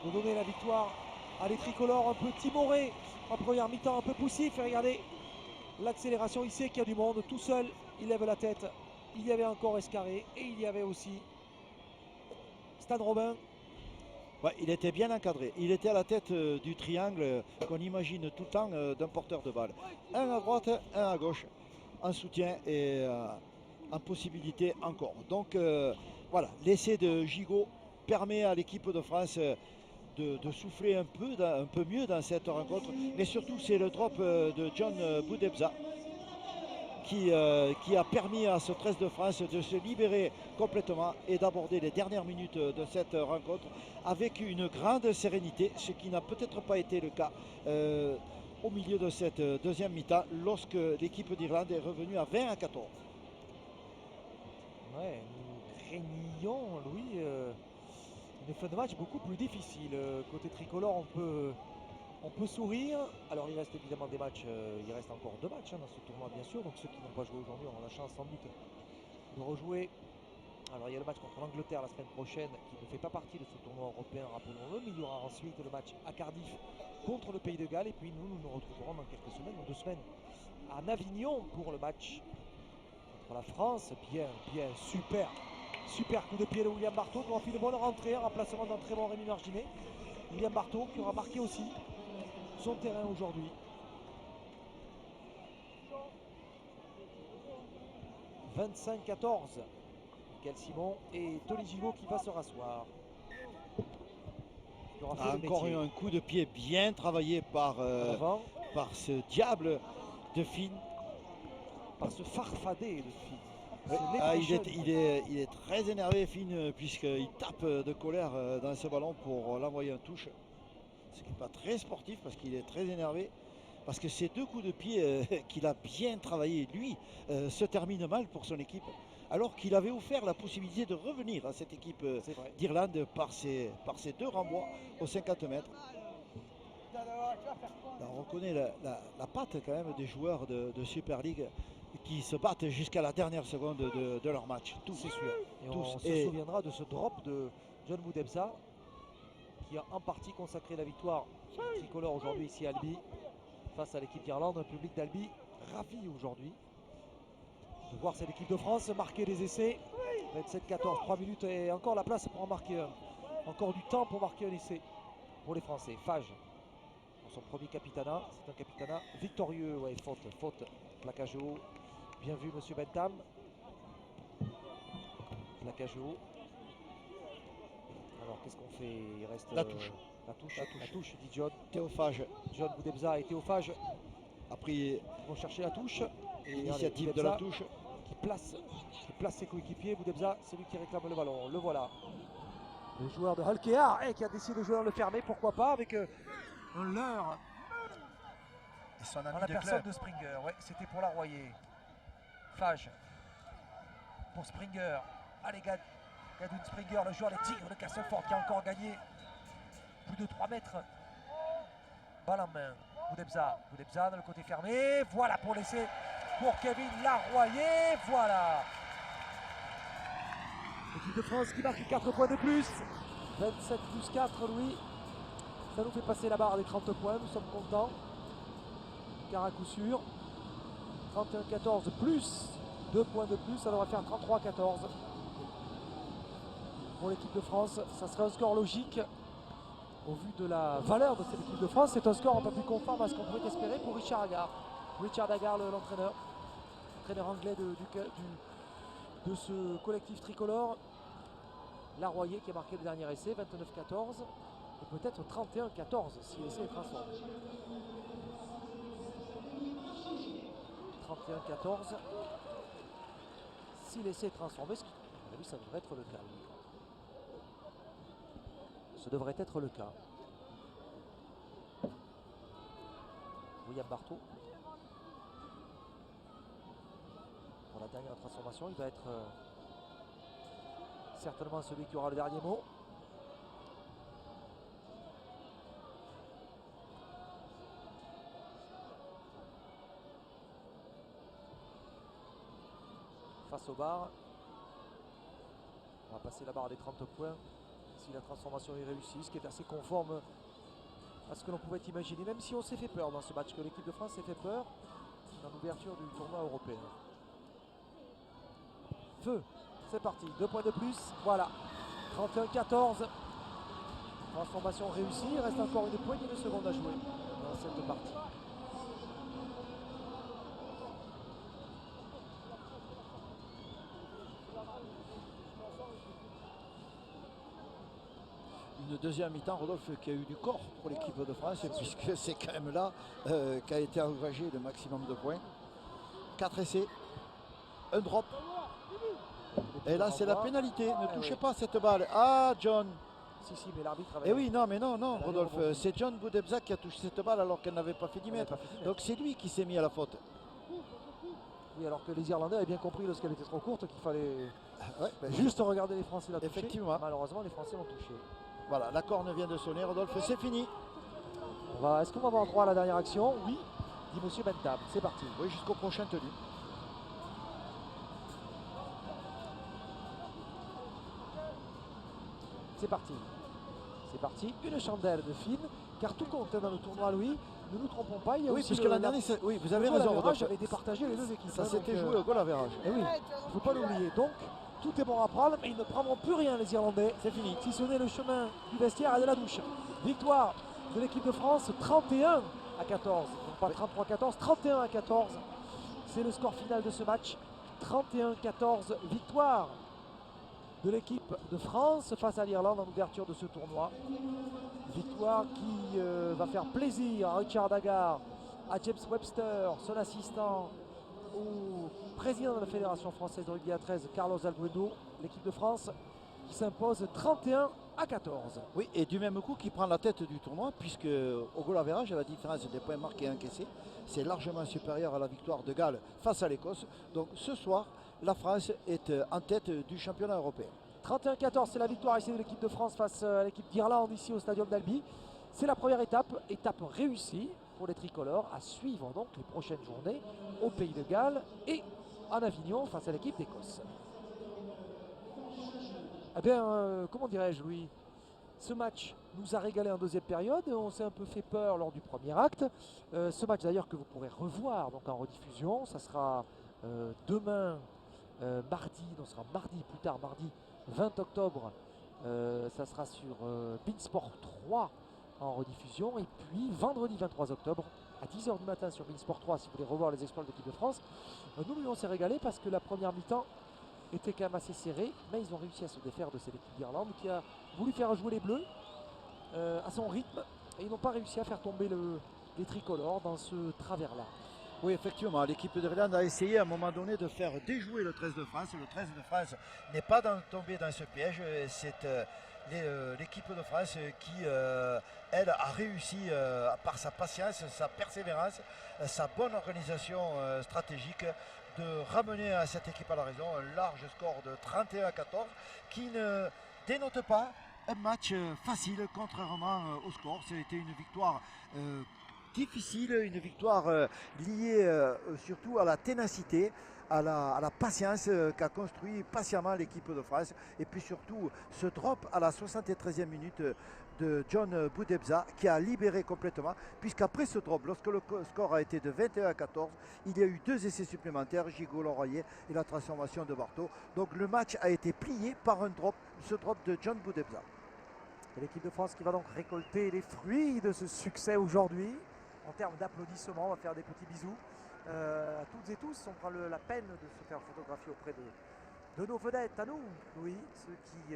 de donner la victoire à les tricolores un peu timorés en première mi-temps, un peu poussif. Et regardez l'accélération, il sait qu'il y a du monde, tout seul, il lève la tête. Il y avait encore Escarré et il y avait aussi Stan Robin. Ouais, il était bien encadré, il était à la tête du triangle qu'on imagine tout le temps d'un porteur de balle. Un à droite, un à gauche, en soutien et en possibilité encore. Donc voilà, l'essai de Gigot permet à l'équipe de France de souffler un peu mieux dans cette rencontre. Mais surtout, c'est le drop de John Boudebza qui a permis à ce 13 de France de se libérer complètement et d'aborder les dernières minutes de cette rencontre avec une grande sérénité, ce qui n'a peut-être pas été le cas au milieu de cette deuxième mi-temps lorsque l'équipe d'Irlande est revenue à 20-14. Ouais, nous craignons, Louis, une fin de match beaucoup plus difficile. Côté tricolore, on peut sourire. Alors il reste évidemment des matchs, il reste encore 2 matchs dans ce tournoi bien sûr. Donc ceux qui n'ont pas joué aujourd'hui auront la chance sans doute de rejouer. Alors il y a le match contre l'Angleterre la semaine prochaine qui ne fait pas partie de ce tournoi européen, rappelons-le. Mais il y aura ensuite le match à Cardiff contre le Pays de Galles. Et puis nous nous retrouverons dans quelques semaines, dans 2 semaines, à Avignon pour le match contre la France. Bien, super. Super coup de pied de William Bartho qui aura fait une bonne rentrée en remplacement d'un très bon Rémi Marginet. William Bartho qui aura marqué aussi son terrain aujourd'hui. « 25-14 ». Michael Simon et Tony Gigot qui va se rasseoir. Il aura fait le Encore métier. un coup de pied bien travaillé par ce diable de Finn. Par ce farfadet de Finn. Il est très énervé, Finn, puisqu'il tape de colère dans ce ballon pour l'envoyer en touche. Ce qui n'est pas très sportif parce qu'il est très énervé. Parce que ces 2 coups de pied qu'il a bien travaillé, lui, se terminent mal pour son équipe. Alors qu'il avait offert la possibilité de revenir à cette équipe d'Irlande par ces 2 renvois aux 50 mètres. Là, on reconnaît la patte quand même des joueurs de Super League qui se battent jusqu'à la dernière seconde de leur match. Tous, C'est sûr. Et on tous. se souviendra de ce drop de John Boudebza qui a en partie consacré la victoire tricolore aujourd'hui ici à Albi face à l'équipe d'Irlande. Un public d'Albi ravi aujourd'hui de voir cette équipe de France marquer des essais. 27-14, 3 minutes et encore la place pour en marquer un. Encore du temps pour marquer un essai pour les Français. Fage pour son premier capitanat. C'est un capitanat victorieux. Ouais, faute. Plaquage haut. Bien vu, monsieur Bentham. Plaquage haut. Alors, qu'est-ce qu'on fait? Il reste La touche. La touche, dit John. Théophage John Boudebza et Théophage a pris vont chercher la touche. Et l'initiative de la touche. Qui place ses coéquipiers. Boudebza, c'est lui qui réclame le ballon. Le voilà. Le joueur de Hulkear qui a décidé de jouer dans le fermé, pourquoi pas, avec un leurre Et son dans ami la de personne club. de Springer. Ouais, c'était pour l'Arroyer. Fage pour Springer. Allez, Gadwin Springer, le joueur des Tigres de Castleford qui a encore gagné plus de 3 mètres. Balle en main. Boudebza dans le côté fermé. Voilà pour l'essai pour Kevin Larroyer. Voilà. L'équipe de France qui marque 4 points de plus. 27 plus 4, Louis. Ça nous fait passer la barre des 30 points. Nous sommes contents. Car à coup sûr, 31-14 plus 2 points de plus. Ça devrait faire 33-14. Pour l'équipe de France, ça serait un score logique. Au vu de la valeur de cette équipe de France, c'est un score un peu plus conforme à ce qu'on pouvait espérer pour Richard Agar. Richard Agar, l'entraîneur anglais de ce collectif tricolore. Larroyer qui a marqué le dernier essai, 29-14. Et peut-être 31-14 si l'essai est transformé. 31-14 si l'essai est transformé, ce qui, à mon avis, ça devrait être le cas. Ce devrait être le cas. William Barthaud. Pour la dernière transformation, il va être certainement celui qui aura le dernier mot. Face au bar. On va passer la barre des 30 points. Si la transformation est réussie, ce qui est assez conforme à ce que l'on pouvait imaginer, même si on s'est fait peur dans ce match, que l'équipe de France s'est fait peur dans l'ouverture du tournoi européen. Feu, c'est parti, 2 points de plus, voilà, 31-14, transformation réussie, il reste encore une poignée de secondes à jouer dans cette partie. Une deuxième mi-temps, Rodolphe, qui a eu du corps pour l'équipe de France, puisque c'est quand même là qu'a été engrangé le maximum de points. 4 essais, un drop. Et là, c'est la pénalité. Ne touchez pas cette balle. Ah, John. Si, mais l'arbitre avait... Eh oui, non, Rodolphe. C'est John Boudebza qui a touché cette balle alors qu'elle n'avait pas fait 10 mètres. Donc c'est lui qui s'est mis à la faute. Oui, alors que les Irlandais avaient bien compris lorsqu'elle était trop courte qu'il fallait juste regarder les Français la toucher. Effectivement. Malheureusement, les Français l'ont touché. Voilà, la corne vient de sonner, Rodolphe, c'est fini. Est-ce qu'on va avoir droit à la dernière action? Oui, dit monsieur Bentham. C'est parti. Oui, jusqu'au prochain tenu. C'est parti. C'est parti. Une chandelle de Finn, car tout compte dans le tournoi, Louis. Ne nous trompons pas. Il y a oui, aussi puisque l'an dernier, oui, vous avez raison, Rodolphe. J'avais départagé les deux équipes. Ça s'était joué au goal average. Et oui, il ne faut pas l'oublier. Donc, tout est bon à prendre, mais ils ne prendront plus rien, les Irlandais. C'est fini. Si ce n'est le chemin du vestiaire et de la douche. Victoire de l'équipe de France, 31-14. Donc pas 33-14, 31-14. C'est le score final de ce match. 31-14, victoire de l'équipe de France face à l'Irlande en ouverture de ce tournoi. Victoire qui va faire plaisir à Richard Agar, à James Webster, son assistant, au président de la Fédération française de rugby à 13, Carlos Albuendo. L'équipe de France qui s'impose 31-14. Oui, et du même coup qui prend la tête du tournoi, puisque au goal average, à la différence des points marqués et encaissés, c'est largement supérieur à la victoire de Galles face à l'Écosse. Donc ce soir, la France est en tête du championnat européen. 31-14, c'est la victoire ici de l'équipe de France face à l'équipe d'Irlande ici au Stadium d'Albi. C'est la première étape réussie pour les tricolores à suivre donc les prochaines journées au Pays de Galles et en Avignon face à l'équipe d'Écosse. Eh bien, comment dirais-je, Louis, ce match nous a régalé en deuxième période, on s'est un peu fait peur lors du premier acte. Ce match d'ailleurs que vous pourrez revoir donc en rediffusion, ça sera demain, mardi, non, ce sera mardi, plus tard, mardi 20 octobre, ça sera sur Beansport 3 en rediffusion, et puis vendredi 23 octobre à 10h du matin sur Beansport 3 si vous voulez revoir les exploits de l'équipe de France. Nous, on s'est régalé parce que la première mi-temps était quand même assez serrée, mais ils ont réussi à se défaire de cette équipe d'Irlande qui a voulu faire jouer les Bleus à son rythme, et ils n'ont pas réussi à faire tomber les tricolores dans ce travers-là. Oui, effectivement, l'équipe d'Irlande a essayé à un moment donné de faire déjouer le 13 de France. Le 13 de France n'est pas tombé dans ce piège. C'est l'équipe de France qui, elle, a réussi par sa patience, sa persévérance, sa bonne organisation stratégique, de ramener à cette équipe à la raison un large score de 31-14 qui ne dénote pas un match facile, contrairement au score. C'était une victoire difficile, une victoire liée surtout à la ténacité, à la patience qu'a construit patiemment l'équipe de France, et puis surtout ce drop à la 73e minute de John Boudebza qui a libéré complètement, puisqu'après ce drop, lorsque le score a été de 21-14, il y a eu 2 essais supplémentaires, Gigot Laurier et la transformation de Bartaux. Donc le match a été plié par ce drop de John Boudebza. Et l'équipe de France qui va donc récolter les fruits de ce succès aujourd'hui. En termes d'applaudissements, on va faire des petits bisous à toutes et tous. On prend la peine de se faire photographier auprès de nos vedettes, à nous, oui, ceux qui,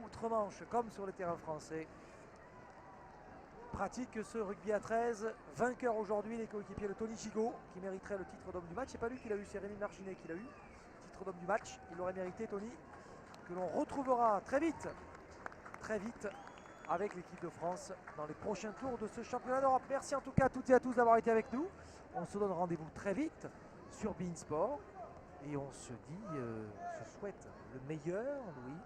outre-Manche, comme sur le terrain français, pratiquent ce rugby à 13. Vainqueur aujourd'hui, les coéquipiers de Tony Gigot, qui mériterait le titre d'homme du match. C'est pas lui qui l'a eu, c'est Rémi Marginet qui l'a eu. Titre d'homme du match, il l'aurait mérité, Tony, que l'on retrouvera très vite avec l'équipe de France dans les prochains tours de ce championnat d'Europe. Merci en tout cas à toutes et à tous d'avoir été avec nous. On se donne rendez-vous très vite sur Beansport et on se dit, on se souhaite le meilleur, Louis,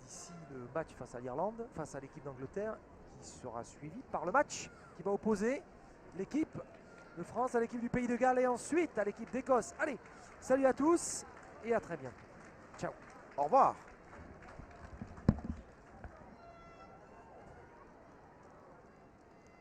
d'ici le match face à l'Irlande, face à l'équipe d'Angleterre, qui sera suivi par le match qui va opposer l'équipe de France à l'équipe du Pays de Galles et ensuite à l'équipe d'Écosse. Allez, salut à tous et à très bientôt. Ciao. Au revoir.